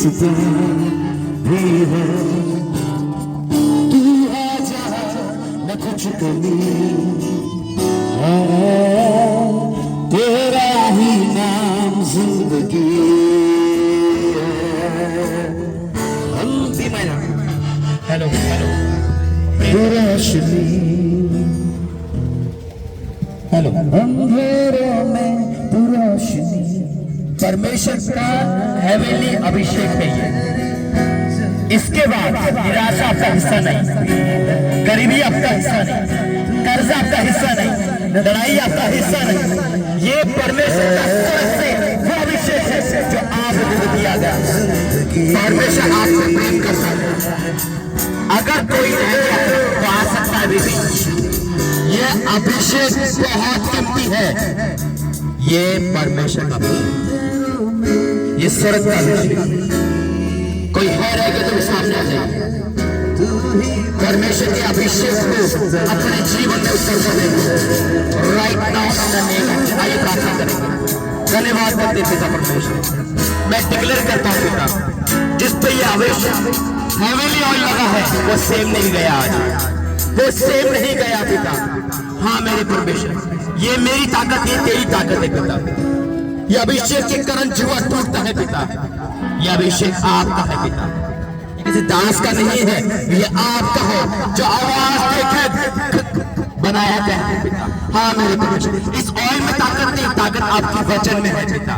सुकून भी हो। तू आ जा न कुछ कमी है, तेरा ही नाम जिंदगी है। हेलो हेलो रोशनी, हेलो अंधेरों में तू रोशनी। परमेश्वर का हेवनली अभिषेक है ये। इसके बाद निराशा आपका हिस्सा नहीं, गरीबी आपका हिस्सा नहीं, कर्ज आपका हिस्सा नहीं, लड़ाई आपका हिस्सा नहीं। ये परमेश्वर का स्वर्ग से वो अभिषेक है जो आपको दिया गया। परमेश्वर आपसे प्रेम करता है। अगर कोई नहीं है तो आ सकता है भी। ये अभिषेक बहुत कीमती है। ये परमेश्वर का अभिषेक, ये स्वर्ग का अभिषेक। कोई है रहेगा तो सामने आ जाएगा। परमेश्वर के अभिषेक को अपने जीवन में उत्तर देंगे right now in the name of Jesus. आइए प्रार्थना करेंगे। धन्यवाद करते पिता परमेश्वर। मैं डिक्लेयर करता हूँ पिता, जिस पे ये अभिषेक हेवनली ऑयल लगा है वो सेम नहीं गया आज, वो सेम नहीं गया पिता। हाँ मेरे परमेश्वर, ये मेरी ताकत, ये तेरी ताकत है पिता। ये अभिषेक के कारण जुआ टूटता है पिता। ये अभिषेक आपका है पिता, किसी दास का नहीं है, ये आपका है जो आवाज देकर बनाया गया है पिता। हाँ मेरे परमेश्वर, इस ऑयल में ताकत नहीं, ताकत आपके वचन में है पिता।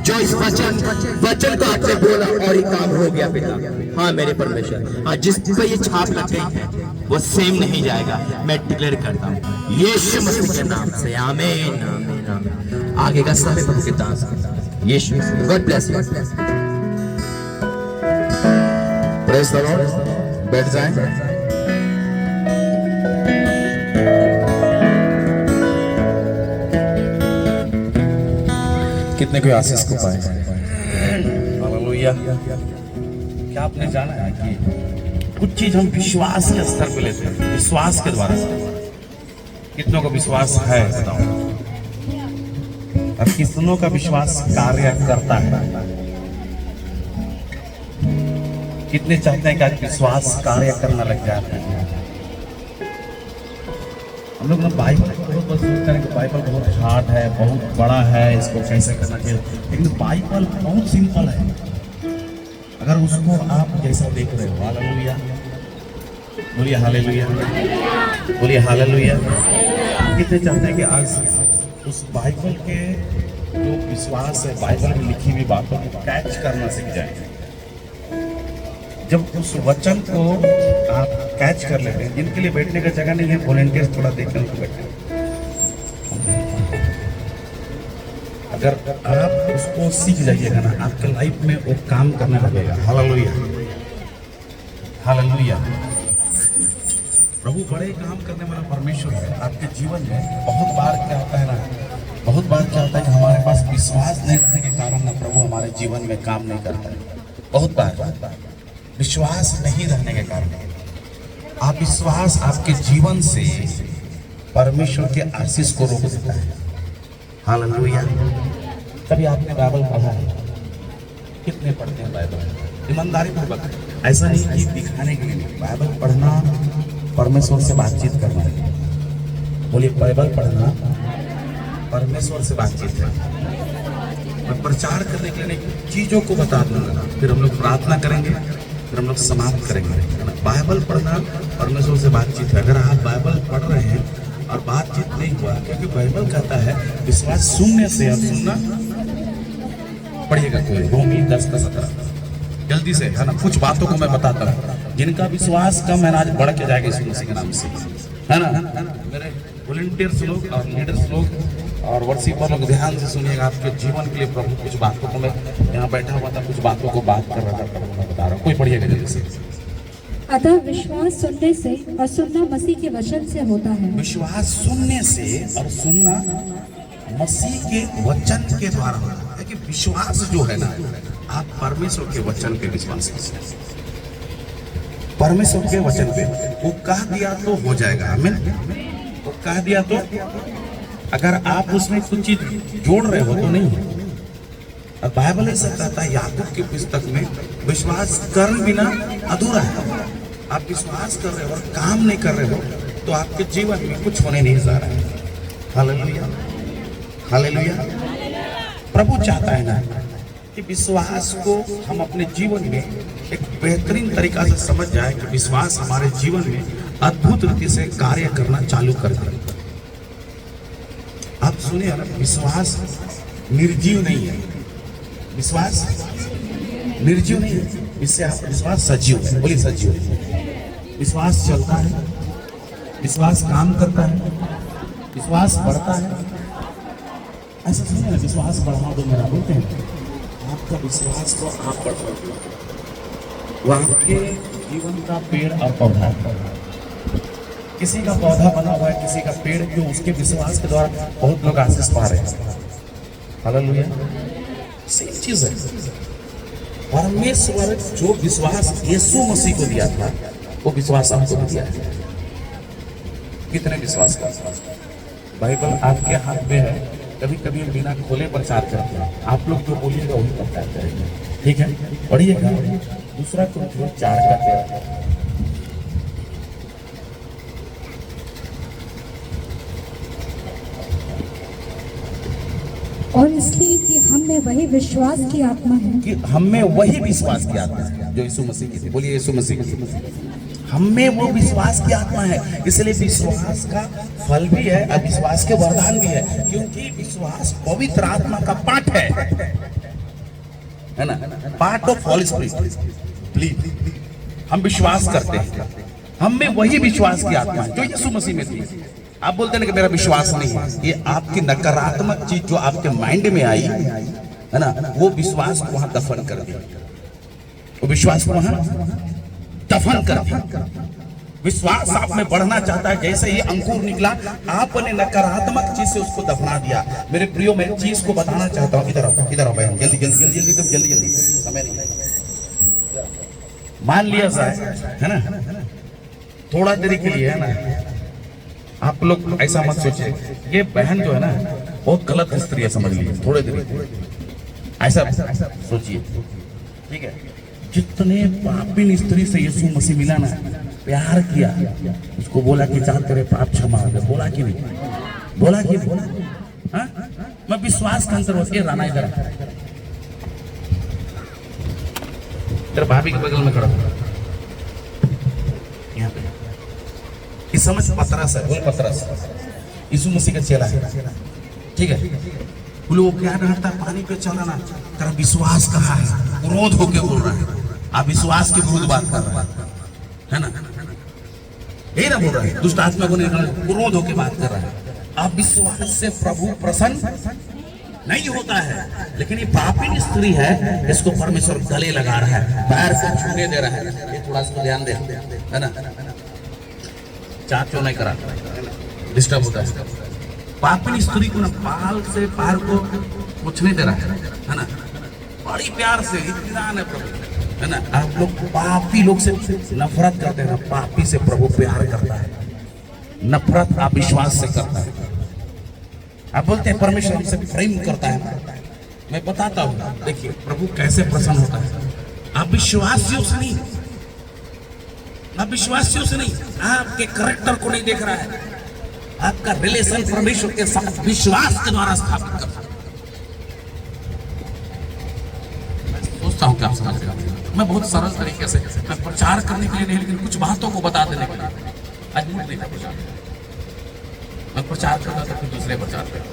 जो इस वचन को आपसे बोला और ये काम हो गया पिता। हाँ मेरे परमेश्वर, हाँ जिस पे ये छाप लग गई है वो सेम नहीं जाएगा। मैं डिक्लेयर करता हूँ यीशु मसीह के नाम से आमीन आमीन आमीन। आगे का समय प्रभु के दास Yeshu. God bless you. Praise the Lord. बैठ जाएं। कितने कोई आशीष को पाए। हालेलुया। क्या आपने जाना है कि कुछ चीज हम विश्वास के स्तर पे लेते हैं, विश्वास के द्वारा। कितनों का विश्वास है बताओ? और कितनों का विश्वास कार्य करता है? कितने चाहते हैं कि आज विश्वास कार्य करना लग जाता है? हम लोग ना बाइबल बहुत सोचते हैं कि बाइबल बहुत हार्ड है, बहुत बड़ा है, इसको कैसे करना चाहिए। लेकिन बाइबल बहुत सिंपल है अगर उसको आप जैसा देख रहे हो। हालेलुया, बोलिए हालेलुया, बोलिए हालेलुया। कितने चाहते हैं कि आज उस बाइबल के जो विश्वास है, बाइबल में लिखी हुई बातों को कैच करना सीख जाए। जब उस वचन को आप कैच कर लेते हैं, जिनके लिए बैठने का जगह नहीं है, वॉलंटियर्स थोड़ा देख कर बैठे। अगर आप उसको सीख जाइएगा ना, आपके लाइफ में वो काम करने लगेगा। Hallelujah, hallelujah. प्रभु बड़े काम करने वाला परमेश्वर है आपके जीवन में। बहुत बार क्या होता है ना, बहुत बार क्या होता है कि हमारे पास विश्वास नहीं रहने के कारण ना प्रभु हमारे जीवन में काम नहीं करता है। बहुत बार विश्वास नहीं रहने के कारण आप विश्वास आपके जीवन से परमेश्वर के आशीष को रोक देता है। हालेलुया। कभी आपने बाइबल पढ़ा है? कितने पढ़ते हैं बाइबल? ईमानदारी पूर्वक, ऐसा नहीं कि दिखाने के लिए। बाइबल पढ़ना परमेश्वर से बातचीत करना है। बोलिए, बाइबल पढ़ना परमेश्वर से बातचीत है। मैं प्रचार करने के लिए चीजों को बता दूंगा, फिर हम लोग प्रार्थना करेंगे, फिर हम लोग समाप्त करेंगे। बाइबल पढ़ना परमेश्वर से बातचीत है। अगर आप बाइबल पढ़ रहे हैं और बातचीत नहीं हुआ, क्योंकि बाइबल कहता है विश्वास सुनने से, और सुनना पढ़िएगा कोई रोमी 10:17 जल्दी से, है ना। कुछ बातों को मैं बताता हूँ, जिनका विश्वास कम है ना, आज बढ़ के जाएगा यीशु मसीह के नाम से, है ना। मेरे वॉलंटियर्स लोग और लीडर्स लोग और वर्शिपर लोग ध्यान से सुनिएगा। आपके जीवन के लिए प्रभु कुछ बातों को, मैं यहाँ बैठा हुआ था, कुछ बातों को बात कर रहा था, प्रभु मैं बता रहा हूँ। कोई पढ़िएगा जल्दी से। अतः विश्वास सुनने से और सुनना मसीह के वचन से होता है। विश्वास सुनने से और सुनना मसीह के वचन के द्वारा होता है। कि विश्वास जो है ना, आप परमेश्वर के वचन पे विश्वास करें। परमेश्वर के वचन पे वो कह दिया तो हो जाएगा। आमीन। वो कह दिया तो, अगर आप उसमें कुछ चीज जोड़ रहे हो तो नहीं है। और बाइबल ऐसा कहता है याकूब की पुस्तक में, विश्वास कर्म बिना अधूरा है। आप विश्वास कर रहे हो और काम नहीं कर रहे हो तो आपके जीवन में कुछ होने नहीं जा रहा है। Hallelujah, hallelujah. प्रभु चाहता है ना कि विश्वास को हम अपने जीवन में एक बेहतरीन तरीका से समझ जाए कि विश्वास हमारे जीवन में अद्भुत रीति से कार्य करना चालू कर दे। आप सुनिए ना, विश्वास निर्जीव नहीं है। विश्वास निर्जीव नहीं है, इससे आप विश्वास सजीव है। बोलिए सजीव। विश्वास चलता है, विश्वास काम करता है, विश्वास बढ़ता है। ऐसा सुनिए ना, विश्वास बढ़ा दो मेरा, बोलते हैं आपका विश्वास को आप बढ़ा दो। वो आपके जीवन का पेड़ और पौधा है। किसी का पौधा बना हुआ है, किसी का पेड़, जो उसके विश्वास के द्वारा बहुत लोग आशीष पा रहे हैं। हालेलुया। सेम चीज है। परमेश्वर जो विश्वास यीशु मसीह को दिया था, वो विश्वास आपको भी दिया है। कितने विश्वास का? बाइबल आपके हाथ में है। कभी कभी बिना खोले प्रचार करते हैं। आप लोग जो बोलिएगा वही प्रचार करेंगे, ठीक है? पढ़िएगा दूसरा कुरिन्थियों 4:13। और इसलिए कि हम में वही विश्वास की आत्मा है, कि हम में वही विश्वास की आत्मा है जो यीशु मसीह की थी। बोलिए यीशु मसीह की। हम में वो विश्वास की आत्मा है, इसलिए विश्वास का फल भी है और विश्वास के वरदान भी है, क्योंकि विश्वास पवित्र आत्मा का पाठ है ना? Part of Holi spirit. Please, हम विश्वास करते हैं, हम में वही विश्वास की आत्मा है जो यीशु मसीह में थी। आप बोलते हैं कि मेरा विश्वास नहीं है, ये आपकी नकारात्मक चीज जो आपके माइंड में आई है ना, वो विश्वास को वहां दफन कर दिया। वो विश्वास को वहां दफन कर दिया। विश्वास आप में बढ़ना चाहता है, जैसे ही अंकुर निकला आपने नकारात्मक चीज से उसको दफना दिया। मेरे प्रियो, मैं चीज को बताना चाहता हूँ। इधर आओ बहन, जल्दी जल्दी जल्दी जल्दी जल्दी जल्दी, समय नहीं। मान लिया जाए, है ना, थोड़ा देरी के लिए, है ना, आप लोग ऐसा मत सोचिए ये बहन जो है ना बहुत गलत स्त्री है, समझ लीजिए। थोड़े देरी ऐसा सोचिए, ठीक है? जितने पापी स्त्री से यीशु मसीह मिला ना, प्यार किया, उसको बोला कि जा तेरे पाप क्षमा हो गए, बोला कि नहीं? बोला कि बोला? हाँ, मैं विश्वास का अंतर होती है। राना इधर तेरे भाभी के बगल में खड़ा, यहाँ पे इस समझ पतरस है। बोल पतरस यीशु मसीह का चेला है, ठीक है? बोले वो क्या रहता है, पानी पे चला ना, तेरा विश्वास कहाँ है? क्रोध होके बोल रहा है। आप विश्वास के विरुद्ध बात कर रहे है ना? यही ना बोल रहा है, दुष्ट आत्मा को क्रोध होके बात कर रहा है। आप विश्वास से प्रभु प्रसन्न नहीं होता है, लेकिन ये पापी स्त्री है, इसको परमेश्वर गले लगा रहा है, पैर से छूने दे रहा है। ये थोड़ा सा ध्यान दे, है ना? चाचो नहीं करा, डिस्टर्ब होता है। पापी स्त्री को ना बाल से पैर को पूछने दे रहा है ना? बड़ी प्यार से, इत्मीनान है प्रभु, है ना? आप लोग पापी लोग से नफरत करते हैं ना, पापी से प्रभु प्यार करता है। नफरत आप विश्वास से करता है। आप बोलते हैं परमेश्वर हमसे प्रेम करता है। मैं बताता हूँ, देखिए प्रभु कैसे प्रसन्न होता है। आप विश्वासियों से नहीं, आप विश्वासियों से नहीं, आपके करैक्टर को नहीं देख रहा है, आपका रिलेशन परमेश्वर के साथ विश्वास के द्वारा स्थापित करता है। मैं सोचता हूँ कि आप समझ रहे हैं। मैं बहुत सरल तरीके से, मैं प्रचार करने के लिए नहीं, लेकिन कुछ बातों को बता देने के लिए। आज मूड नहीं था प्रचार, मैं प्रचार करता था, फिर दूसरे प्रचार करता,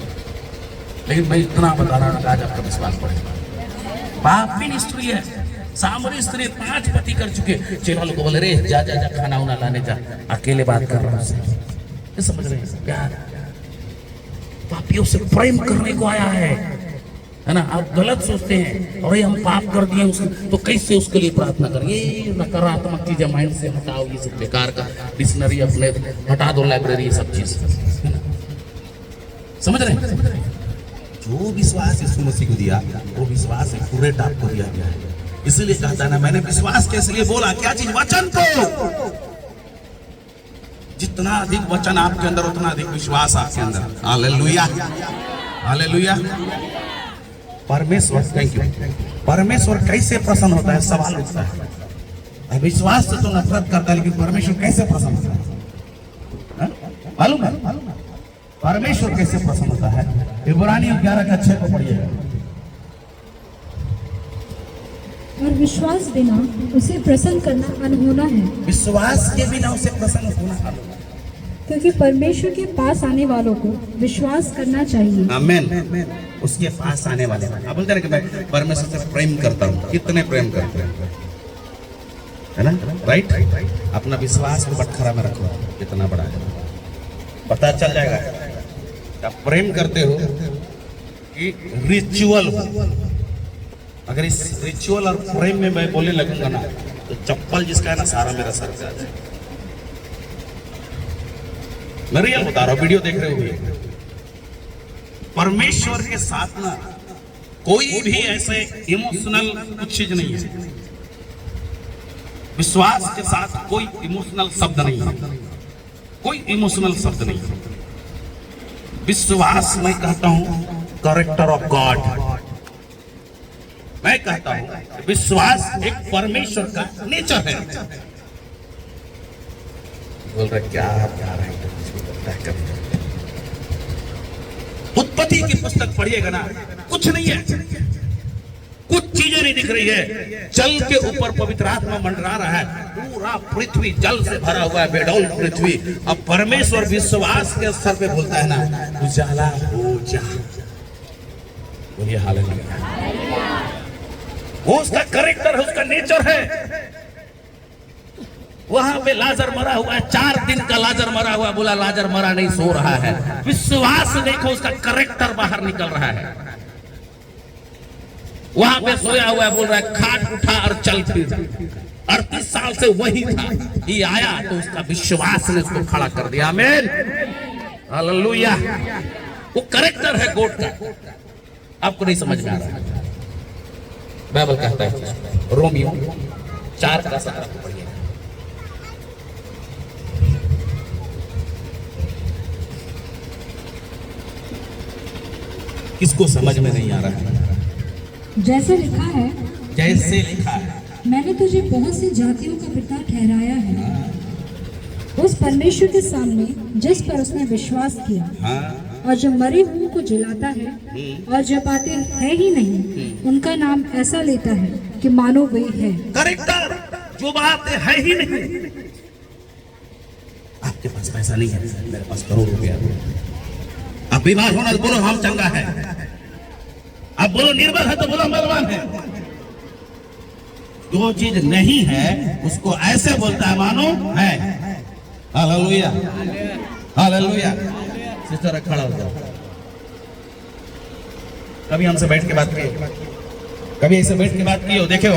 लेकिन मैं इतना बता रहा हूँ कि आज आपका विश्वास बढ़ेगा। पापी स्त्री है, सामरी स्त्री, 5 पति कर चुके। चेला लोग बोले रे जा जा जा खाना उना लाने जा, अकेले बात कर रहा हूँ। समझ रहे हैं? प्यार, पापियों से प्रेम करने को आया है ना? आप गलत सोचते हैं और हम पाप कर दिए उसको, तो कैसे उसके लिए प्रार्थना करें? ये नकारात्मक चीजें माइंड से हटाओ, ये सब बेकार का डिक्शनरी अपने हटा दो, लाइब्रेरी, ये सब चीज, समझ रहे हैं? जो विश्वास यीशु मसीह को दिया, वो विश्वास पूरे टाप को दिया गया है। इसलिए कहता है ना, मैंने विश्वास कैसे लिए बोला, क्या चीज? वचन को। जितना अधिक वचन आपके अंदर, उतना अधिक विश्वास आपके अंदर। Hallelujah, hallelujah. परमेश्वर, थैंक यू, परमेश्वर कैसे प्रसन्न होता है, सवाल उठता है। विश्वास से तो नफरत करता है, लेकिन परमेश्वर कैसे प्रसन्न होता है? मालूम है परमेश्वर कैसे प्रसन्न होता है? इब्रानियों 11:6 को पढ़िएगा। और विश्वास बिना उसे प्रसन्न करना अनहोना है, विश्वास के बिना उसे प्रसन्न होना अनहोना है। क्योंकि परमेश्वर के पास आने वालों को विश्वास करना चाहिए। आमीन। उसके पास आने वाले, आप बोलते हैं कि मैं परमेश्वर से प्रेम करता हूँ, कितने प्रेम करते हैं, है ना? राइट। अपना विश्वास को बटखरा में रखो, कितना बड़ा है पता चल जाएगा। आप प्रेम करते हो कि रिचुअल हो। अगर इस रिचुअल और प्रेम में मैं बोलने लगूंगा ना, तो चप्पल जिसका है ना, सारा मेरा सर से आ जाएगा। मैं रियल बता रहा हूँ, वीडियो देख रहे हो। परमेश्वर के साथ ना कोई भी ऐसे इमोशनल कुछ चीज नहीं है। विश्वास के साथ कोई इमोशनल शब्द नहीं है, कोई इमोशनल शब्द नहीं है। विश्वास मैं कहता हूं कैरेक्टर ऑफ गॉड। मैं कहता हूं विश्वास एक परमेश्वर का नेचर है। बोल रहे क्या उत्पत्ति की पुस्तक पढ़िएगा ना, कुछ नहीं है, कुछ चीजें नहीं दिख रही है। जल के ऊपर पवित्र आत्मा मंडरा रहा है, पूरा पृथ्वी जल से भरा हुआ है, बेडौल पृथ्वी। अब परमेश्वर विश्वास के स्तर पे बोलता है ना, उजाला हो जा। बोलिए हालेलुया। वो उसका कैरेक्टर है, उसका नेचर है। वहां पे लाजर मरा हुआ है, 4 दिन का लाजर मरा हुआ है, बोला लाजर मरा नहीं, सो रहा है। विश्वास देखो, उसका कैरेक्टर बाहर निकल रहा है। वहां पे सोया हुआ है, बोल रहा है खाट उठा और चल फिर। 38 साल से वही था, ये आया तो उसका विश्वास ने उसको खड़ा कर दिया। आमीन, हालेलुया। वो कैरेक्टर है गॉड का। आपको नहीं समझ में आ रहा है? बाइबल कहता है रोमियो 4:17 को पढ़िए। किसको समझ में नहीं आ रहा है? जैसे लिखा है, जैसे लिखा है, मैंने तुझे बहुत सी जातियों का पिता ठहराया है, उस परमेश्वर के सामने जिस पर उसने विश्वास किया। हाँ। और जो मरे हुओं को जिलाता है और जो बातें है ही नहीं, उनका नाम ऐसा लेता है कि मानो वही है। कैरेक्टर, जो बात है ही नहीं। आपके पास पैसा नहीं है, मेरे पास करोड़ रुपया। आप बीमार होना तो बोलो हम चंगा है, आप बोलो निर्बल है तो बोलो बलवान है। जो चीज नहीं है उसको ऐसे बोलता है मानो है। Hallelujah, hallelujah. सिस्टर खड़ा हो जाओ। कभी हमसे बैठ के बात किए, कभी ऐसे बैठ के बात की हो, देखे हो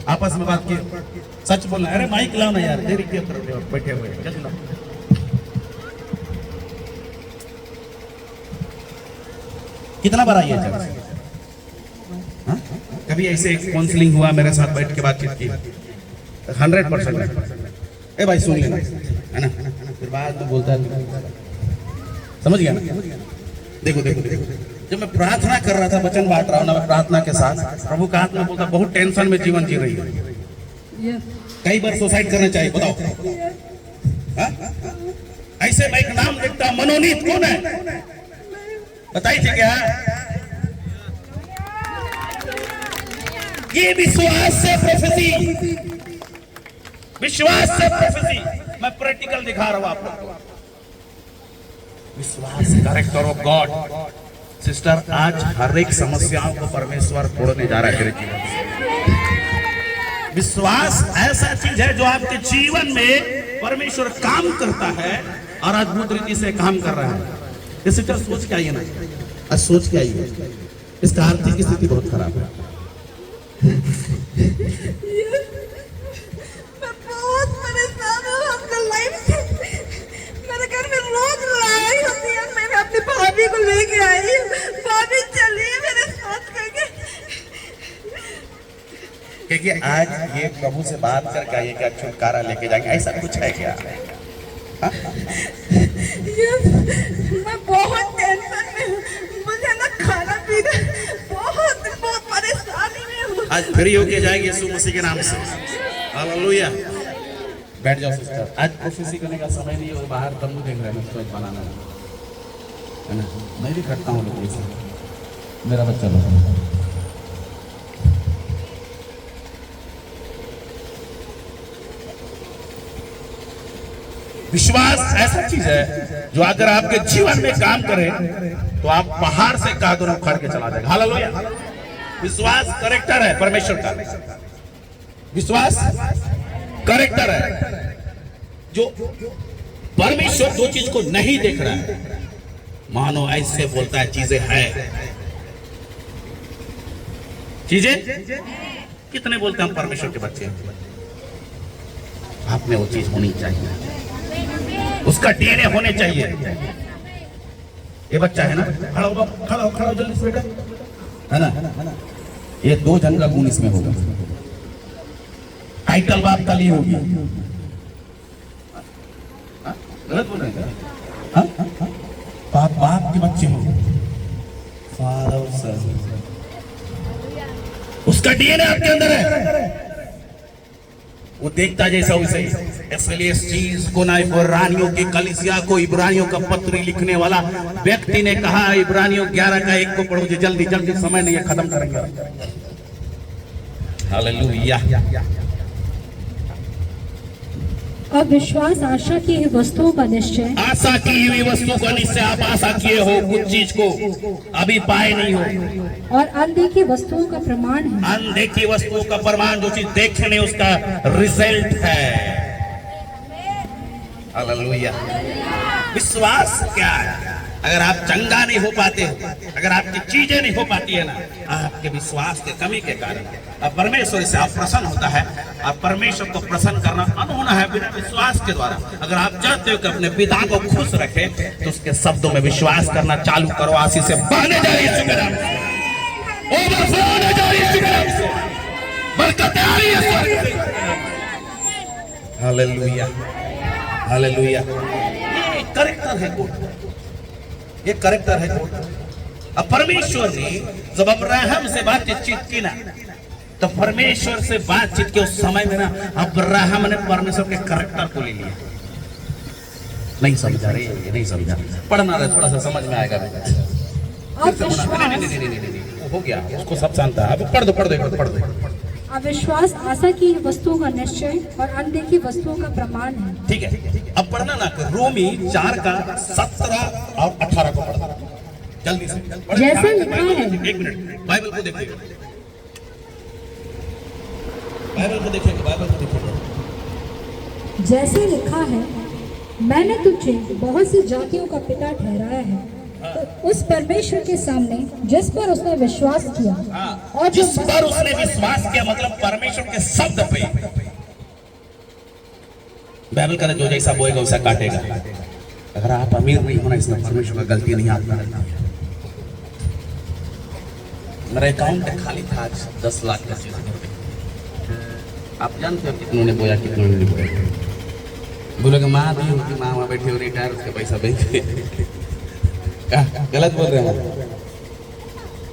आपस में बात की? सच बोलना। अरे माइक लाओ ना यार, देरी क्यों कर रहे हो, बैठे हुए। कितना बड़ा ये चर्च? कभी ऐसे काउंसलिंग हुआ, मेरे साथ बैठ के बातचीत की? 100%। ए भाई सुन लेना, है ना? फिर बाद में बोलता है, समझ गया ना? देखो देखो देखो, जब मैं प्रार्थना कर रहा था, वचन बांट रहा हूँ ना, मैं प्रार्थना के साथ प्रभु का आत्मा बोलता बहुत टेंशन में जीवन जी रही है, कई बार सुसाइड करना चाहिए, बताओ। ऐसे मैं एक नाम देखता, मनोनीत कौन है बताई थी क्या? ये विश्वास से प्रोफेसी, विश्वास से प्रोफेसी। मैं प्रैक्टिकल दिखा रहा हूं आप लोग को। विश्वास कैरेक्टर ऑफ गॉड। सिस्टर, आज हर एक समस्याओं को परमेश्वर तोड़ने जा रहा है तेरे जीवन से। विश्वास ऐसा चीज है जो आपके जीवन में परमेश्वर काम करता है और अद्भुत रीति से काम कर रहा है। सिस्टर सोच के आइए ना, आज सोच के आइए, इसका आर्थिक स्थिति बहुत खराब है। मैं बहुत परेशान हूँ आपका लाइफ से। मेरे घर में रोज लड़ाई होती है। मैं अपनी भाभी को लेके आई, भाभी चलिए मेरे साथ करके। क्योंकि आज ये प्रभु से बात करके आइए क्या छुटकारा लेके जाएंगे, ऐसा कुछ है क्या? मैं बहुत टेंशन में हूँ। मुझे ना खाना पीना बहुत आज फ्री होके जाएगी यीशु मसीह के नाम से। हालेलुया। बैठ जाओ सिस्टर। आज प्रोफेसी करने का समय नहीं है, बाहर तंबू देख रहे हैं, मैं तो बनाना है ना। मैं भी करता हूँ लोग ऐसे, मेरा बच्चा लोग। विश्वास ऐसा चीज है जो अगर आपके जीवन में काम करे तो आप पहाड़ से कादर उखाड़ के चला जाएगा। हालेलुया। विश्वास करेक्टर है परमेश्वर का। विश्वास करेक्टर है। जो परमेश्वर जो चीज को नहीं देख रहा है, मानो ऐसे बोलता है चीजें है। चीजें कितने बोलते हैं परमेश्वर के बच्चे, आप में वो चीज होनी चाहिए, उसका डीएनए होने चाहिए। ये बच्चा है ना, खड़ा हो, खड़ा हो, खड़ा हो जल्दी से बेटा, है ना। ये 2 जन का गुण इसमें होगा। टाइटल बाप का लिए होगी। गलत बोल रहे हैं? बाप के बच्चे हो, फादर सन, उसका डीएनए आपके अंदर है। वो देखता जैसा वैसे। इसलिए इस चीज को ना इब्रानियों की कलीसिया को, इब्रानियों का पत्र लिखने वाला व्यक्ति ने कहा, इब्रानियों 11 का 1 को पढ़ो, जल्दी जल्दी, समय नहीं है, खत्म करेंगे। हालेलुया। अब विश्वास आशा की हुई वस्तुओं का निश्चय, आशा की हुई वस्तु का निश्चय। आप आशा किए हो कुछ चीज को, अभी पाए नहीं हो, और अनदेखी वस्तुओं का प्रमाण है। अनदेखी वस्तुओं का प्रमाण, जो चीज देखे नहीं उसका रिजल्ट है। हालेलुया। विश्वास क्या है? अगर आप चंगा नहीं हो पाते हो, अगर आपकी चीजें नहीं हो पाती है ना, आपके विश्वास के कमी के कारण, अब परमेश्वर से आप प्रसन्न होता है। आप परमेश्वर को प्रसन्न करना अनहोना है बिना विश्वास के द्वारा। अगर आप चाहते हो कि अपने पिता को खुश रखे, तो उसके शब्दों में विश्वास करना चालू करो। आशीष से बहने जा रही है यीशु के नाम से, ओवरफ्लो होने जा रही है यीशु के नाम से, बरकतें आ रही है स्वर्ग से। Hallelujah, hallelujah. ये करेक्टर है कोड, ये करेक्टर है कोड। अब परमेश्वर ने जब अब्राहम से बातचीत की ना, तो परमेश्वर से बातचीत के उस समय में ना, अब्राहम ने परमेश्वर के करेक्टर को ले लिया। नहीं समझा रहे, ये नहीं समझा, पढ़ना रहे, थोड़ा सा समझ में आएगा। नहीं, हो गया, उसको सब जानता है। अब पढ़ दो, पढ़ दो, पढ़ दो। अविश्वास आशा की वस्तुओं का निश्चय और अनदेखी वस्तुओं का प्रमाण है। ठीक है, अब पढ़ना ना, रोमी 4 का 17 और 18 को पढ़ना जल्दी से। जैसा लिखा है, 1 मिनट, बाइबल को देखिएगा, बाइबल को देखिएगा, बाइबल को देखिएगा। जैसे लिखा है, मैंने तुझे बहुत सी जातियों का पिता ठहराया है, तो उस परमेश्वर के सामने जिस पर उसने विश्वास किया, और जिस पर उसने विश्वास किया, मतलब परमेश्वर के शब्द पे। बाइबल कहता है जो जैसा बोएगा वैसा काटेगा। अगर आप अमीर नहीं होना, इसमें परमेश्वर का गलती नहीं आता। मेरा अकाउंट खाली था आज 10 लाख का चीज। आप जानते हो कितनों ने बोया, कितनों ने बोया। बोलोगे माँ दी होती, माँ वहाँ बैठी हो, रिटायर, उसके पैसा भेज। गलत बोल रहे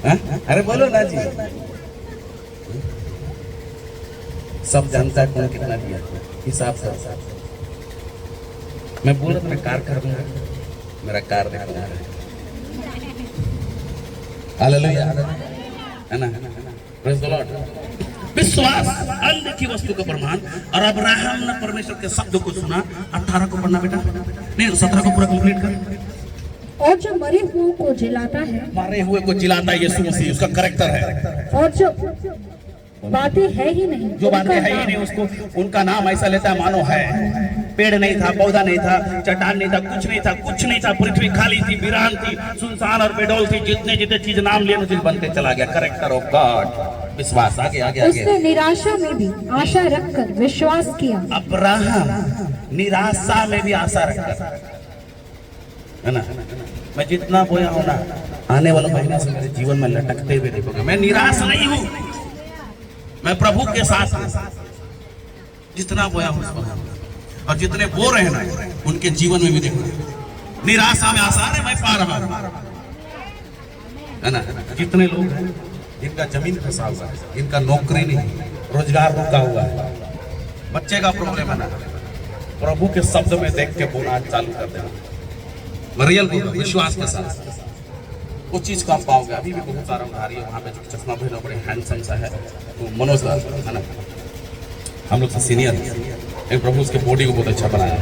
हैं? अरे बोलो ना जी। सब जानता है कौन कितना दिया, हिसाब से। मैं बोल रहा था मैं कार कर दूंगा, मेरा कार देखो। हालेलुया, है ना? Praise the Lord. विश्वास अनदेखी वस्तु का प्रमाण। और अब्राहम ने परमेश्वर के शब्द को सुना। 18 को पढ़ना बेटा, नहीं 17 को पूरा कंप्लीट कर। और जो मरे हुए को जिलाता है, मरे हुए को जिलाता है यीशु मसीह, उसका करेक्टर है। और जो बातें है ही नहीं, जो बातें है ही नहीं, उसको उनका नाम ऐसा लेता है मानो है। पेड़ नहीं था, पौधा नहीं था, चट्टान नहीं था, कुछ नहीं था, कुछ नहीं था। पृथ्वी खाली थी, वीरान थी, सुनसान और बेडौल थी। जितने जितने चीज नाम लिए चीज बनते चला गया। करेक्टर ऑफ गॉड, विश्वास। आगे आगे आगे। उसने निराशा में भी आशा रखकर विश्वास किया। अब्राहम निराशा में भी आशा रखकर, है ना? मैं जितना बोया हूं ना, आने वाला महीना से मेरे जीवन में लटकते हुए देखोगे। मैं निराश नहीं हूं, मैं प्रभु के साथ हूं। जितना बोया हूं और जितने बो रहे हैं ना, उनके जीवन में भी देखो निराशा में आशा है, मैं पा रहा हूं, है ना? जितने लोग हैं इनका जमीन फंसा हुआ है, इनका नौकरी नहीं, रोजगार रुका हुआ है, बच्चे का प्रॉब्लम है ना, प्रभु के शब्द में देख के बोलना चालू कर देना, रियल विश्वास के साथ उस चीज को आप पाओगे। अभी भी बहुत सारा उधारी है वहाँ पे, जो चश्मा पहना बड़े हैंडसम सा है, तो मनोज लाल है ना, हम लोग से सीनियर है, लेकिन प्रभु उसके बॉडी को बहुत अच्छा बनाया है,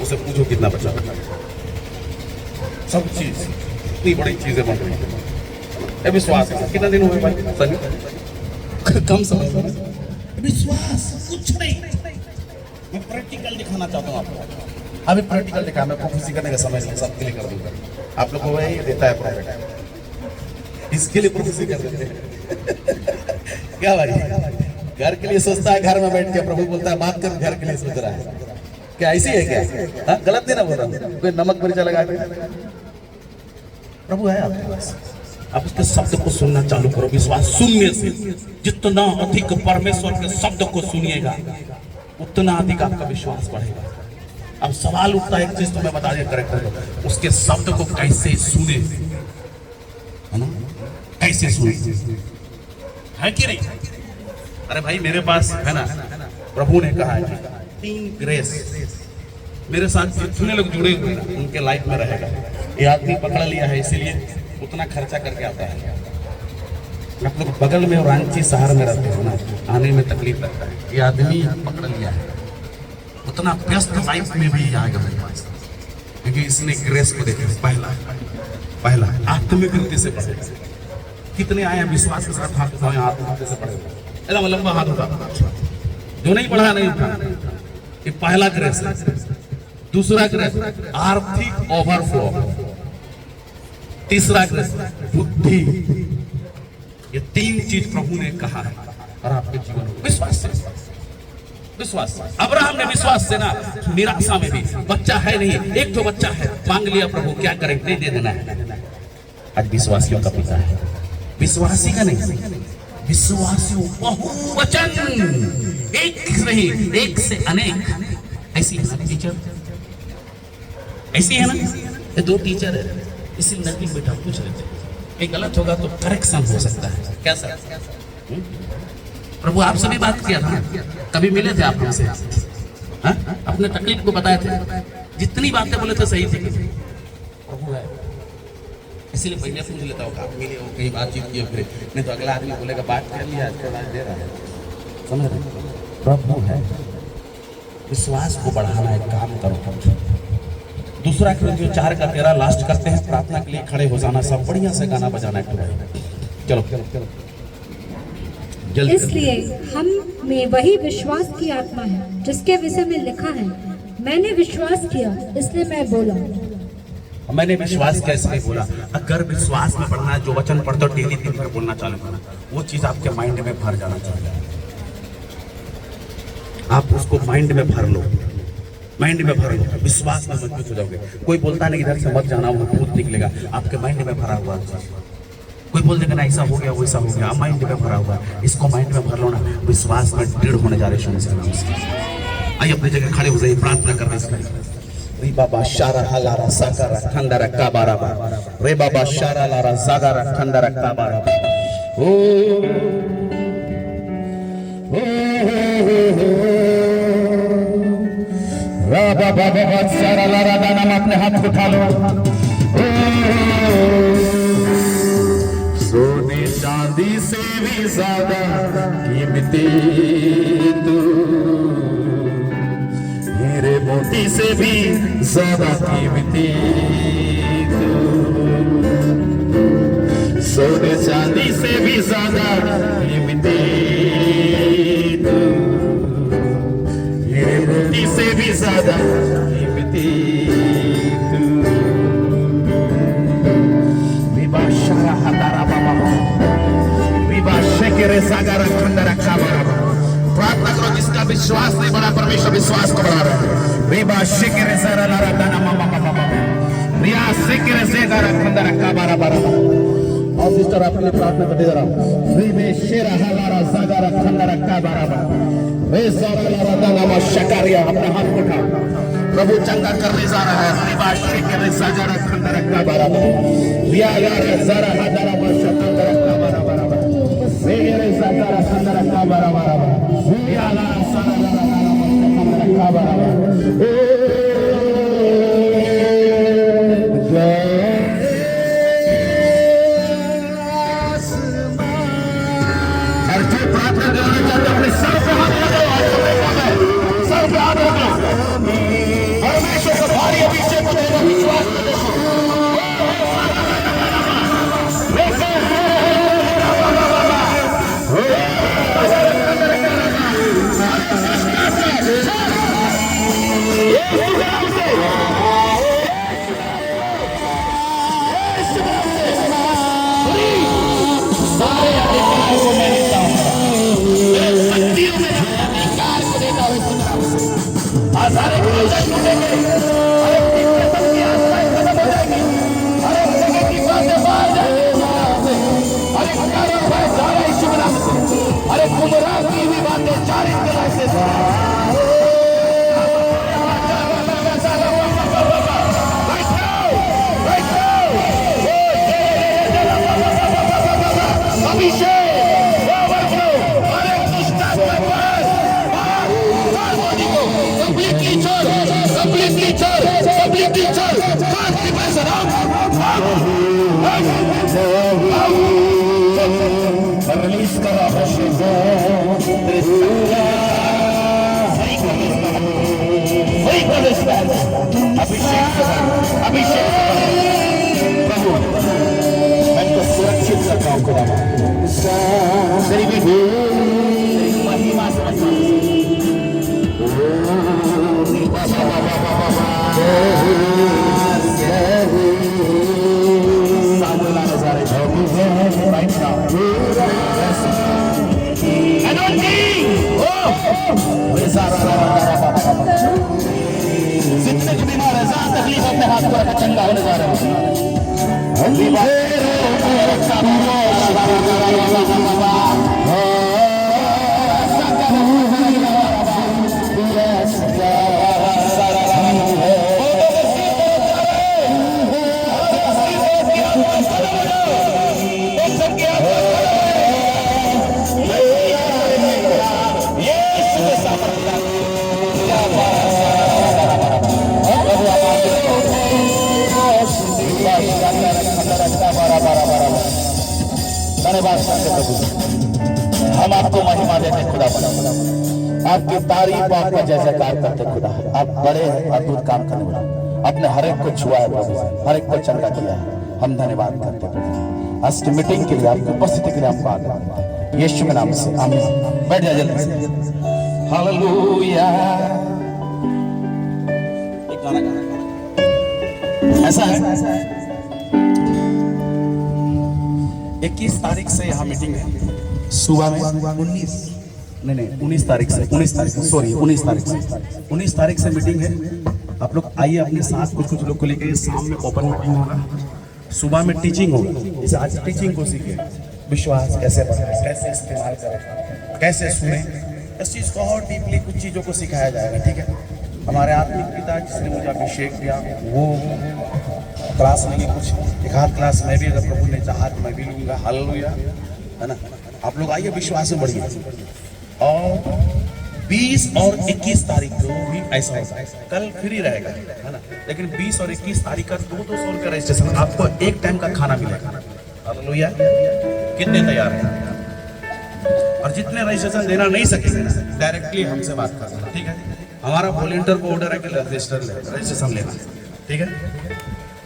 उसे पूछो कितना बचा, सब चीज इतनी बड़ी चीजें बन रही है, विश्वास है। कितना दिन हुए भाई सनी? कम समय में विश्वास कुछ नहीं। मैं प्रैक्टिकल दिखाना चाहता हूँ आपको, अभी प्रैक्टिकल दिखा, मैं प्रोफेसी करने का समय नहीं, सब क्लियर कर दूंगा, आप लोग को वही देता है प्रॉफिट, इसके लिए प्रोफेसी कर देते हैं क्या भाई? घर के लिए सोचता है, घर में बैठ के प्रभु बोलता है बात कर, घर के लिए सोच रहा है, क्या ऐसी है क्या? हाँ, गलत नहीं ना बोल रहा हूँ, कोई नमक मिर्चा लगा के प्रभु है आपके पास, आप उसके शब्द को सुनना चालू करो। विश्वास सुनने से जितना अधिक परमेश्वर के शब्द को सुनिएगा उतना अधिक आपका विश्वास बढ़ेगा। अब सवाल उठता है, एक चीज तो मैं बता दिया करेक्टर को, उसके शब्द को कैसे सुने, है ना, कैसे सुने, है कि नहीं? अरे भाई मेरे पास है ना, प्रभु ने कहा है 3 ग्रेस मेरे साथ जितने लोग जुड़े हुए हैं उनके लाइफ में रहेगा। ये आदमी पकड़ लिया है, इसीलिए उतना खर्चा करके आता है। आप लोग बगल में और रांची शहर में रहते हो ना, आने में तकलीफ लगता है। ये आदमी पकड़ लिया है, उतना व्यस्त लाइफ में भी आएगा मेरे पास, क्योंकि इसने ग्रेस को देखा। पहला आत्मिक रीति से पढ़ेगा। कितने आए हैं विश्वास के साथ हाथ उठाओ, आत्मिक से पढ़ेगा, एकदम लंबा हाथ उठा, जो नहीं पढ़ा नहीं उठा। ये पहला ग्रेस है। दूसरा ग्रेस आर्थिक ओवरफ्लो, तीसरा ग्रेस बुद्धि। ये 3 चीज प्रभु ने कहा है, और आपके जीवन में विश्वास से, विश्वास। अब्राहम ने विश्वास से ना, निराशा में भी, बच्चा है नहीं, एक तो बच्चा है, मांग लिया प्रभु क्या करें, नहीं दे देना है। आज विश्वासियों का पिता है, विश्वासी का नहीं, विश्वासियों बहुवचन, एक नहीं एक से अनेक। ऐसी है ना टीचर, ऐसी है ना, ये 2 टीचर है, इसी नजदीक बेटा पूछ लेते, एक गलत होगा तो करेक्शन हो सकता है। क्या सर? प्रभु आपसे भी बात किया था, कभी मिले थे आप हमसे, अपने तकलीफ को बताए थे, जितनी बातें बोले थे सही थी। प्रभु है, इसीलिए पहले पूछ लेता होगा, आप मिले हो, कहीं बातचीत की हो, फिर नहीं तो अगला आदमी बोलेगा बात कर लिया, दे रहा है। समझ रहे? प्रभु है, विश्वास को बढ़ाना है, काम करो। दूसरा जो 4:13 लास्ट करते हैं, प्रार्थना के लिए खड़े हो जाना, सब बढ़िया से गाना बजाना है। चलो जल्दी। इसलिए हम में वही विश्वास की आत्मा है जिसके विषय में लिखा है, मैंने विश्वास किया इसलिए मैं बोला। मैंने विश्वास कैसे बोला? अगर विश्वास में पढ़ना है, जो वचन पढ़ते हो डेली दिन भर बोलना चालू करना, वो चीज आपके माइंड में भर जाना चाहिए। आप उसको माइंड में भर लो, माइंड में भर लो, विश्वास में मजबूत हो जाओगे। कोई बोलता नहीं इधर से मत जाना, वो भूत निकलेगा, आपके माइंड में भरा हुआ चीज। कोई बोल देगा ना ऐसा हो गया वैसा हो गया, माइंड में भरा हुआ, इसको माइंड में भर लो ना, विश्वास में दृढ़ होने जा रहे हैं। आइए अपनी जगह खड़े हो जाइए, प्रार्थना करने इसका। रे बाबा शारा हलारा साकारा खंडरा काबारा रे बाबा शारा लारा सागारा खंडरा काबारा ओ बाबा बाबा शारा लारा का नाम अपने हाथ उठा लो। सोने चांदी से भी ज्यादा कीमती तू, हीरे मोती से भी ज्यादा कीमती तू, सोने चांदी से भी ज्यादा कीमती तू, हीरे मोती से भी ज्यादा कीमती तू। विभाषा हतारा बाबा, विभाषा के रेसा का रखंड रखा बाबा। प्रार्थना करो, जिसका विश्वास नहीं बढ़ा परमेश्वर विश्वास को बढ़ा रहा है। रिबा शिकर से रला रदाना मामा बाबा, रिया शिकर से रखंड रखा बारा बारा। और सिस्टर आप लिए प्रार्थना करते जरा। रिबे शेरा हलारा सागा रखंड रखा बारा बारा। वे सारा रदाना मा शकारिया, अपना हाथ उठा, प्रभु चंगा करने जा रहा है। रिबा शिकर सागा रखंड रखा बारा बारा, रिया यार जरा हदारा मा शकारिया रखा बारा बारा। प्रार्थना कराना चाहते हैं, अपने सर पे हाथ लगाओ, सर पे हाथ लगाओ। परमेश्वर का भारी अभिषेक को देगा, विश्वास को देखो। रिलीज करो अभिषेक प्रभु मैं तो सुरक्षित रखा हूँ खुदा तेरी महिमा से जितने भी बीमार है, जहाँ तकलीफ अपने हाथ पर चंगा होने जा रहे धन्यवाद करते प्रभु, हम आपको महिमा देते खुदा, आपकी तारीफ, आपका जय जयकार करते खुदा। आप बड़े हैं, अद्भुत काम करने वाले, अपने हर एक को छुआ है प्रभु, हर एक को चंगा किया है। हम धन्यवाद करते प्रभु आज की मीटिंग के लिए, आपकी उपस्थिति के लिए आपको आगे यीशु के नाम से आमीन। बैठ जाए जल्दी से। हालेलुया। ऐसा है 21 तारीख से यहाँ मीटिंग है सुबह में, 19 तारीख से 19 तारीख से मीटिंग है। आप लोग आइए अपने साथ, कुछ लोग को लेकर। शाम में ओपन मीटिंग होगा, सुबह में टीचिंग होगा। जैसे आज टीचिंग को सीखे, विश्वास कैसे बढ़ाए, कैसे इस्तेमाल करें, कैसे सुने, इस चीज़ को और डीपली कुछ चीज़ों को सिखाया जाएगा। ठीक है, हमारे आत्मिक पिता जिसने मुझे अभिषेक दिया वो क्लास लेंगे, कुछ एक आध क्लास में भी अगर प्रभु ने चाहा तो मैं भी लूँगा। हालेलुया, है ना। आप लोग आइए, विश्वास में बढ़िए। और 20 और 21 तारीख को भी ऐसा होगा, कल फ्री रहेगा, है ना। लेकिन 20 और 21 तारीख का 200 रुपये रजिस्ट्रेशन, आपको एक टाइम का खाना मिलेगा। हालेलुया। कितने तैयार हैं? और जितने रजिस्ट्रेशन देना नहीं सकेंगे डायरेक्टली हमसे बात करना, ठीक है। हमारा वॉलंटियर को ऑर्डर है कि रजिस्ट्रेशन लेना, ठीक है।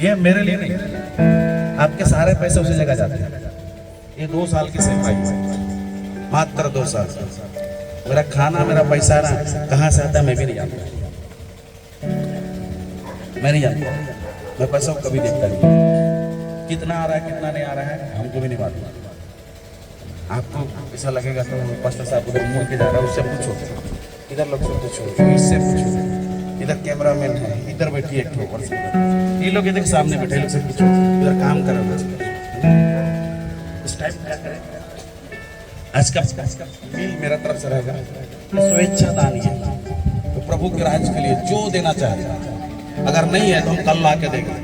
ये मेरे लिए नहीं, आपके सारे पैसे उसी जगह जाते हैं। ये 2 साल की सेवाई है, मात्र 2 साल। मेरा खाना, मेरा पैसा ना कहाँ से आता है मैं भी नहीं जानता, मैं नहीं जानता। मैं पैसा को कभी देखता नहीं, कितना आ रहा है कितना नहीं आ रहा है हमको भी नहीं मालूम। आपको ऐसा लगेगा तो पास्टर साहब उधर मुड़ के जा रहा है, उससे पूछो, इधर लोग से पूछो, इससे पूछो, इधर कैमरामैन है, इधर बैठी एक ठोकर, ये लोग इधर सामने बैठे, लोग से पूछो, इधर काम कर रहे हैं। इस टाइप क्या करें? आज का मील मेरा तरफ से रहेगा, स्वेच्छा दान है, तो प्रभु के राज के लिए जो देना चाहे, अगर नहीं है तो हम कल ला के देंगे,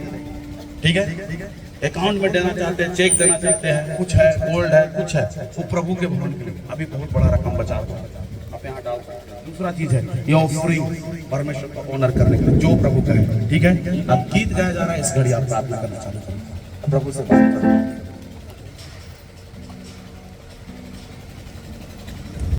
ठीक है। अकाउंट में देना चाहते हैं, चेक देना चाहते हैं, कुछ है, गोल्ड है, कुछ है, वो प्रभु के भवन के लिए अभी बहुत बड़ा रकम बचा हुआ है, आप यहाँ डाल सकते हैं। दूसरा चीज है ये ऑफरिंग, परमेश्वर को ऑनर करने के लिए जो प्रभु कहे, ठीक है। अब गीत गाया जा रहा है, इस घड़ी आप प्रार्थना करना चाहते हैं, प्रभु से बात करो।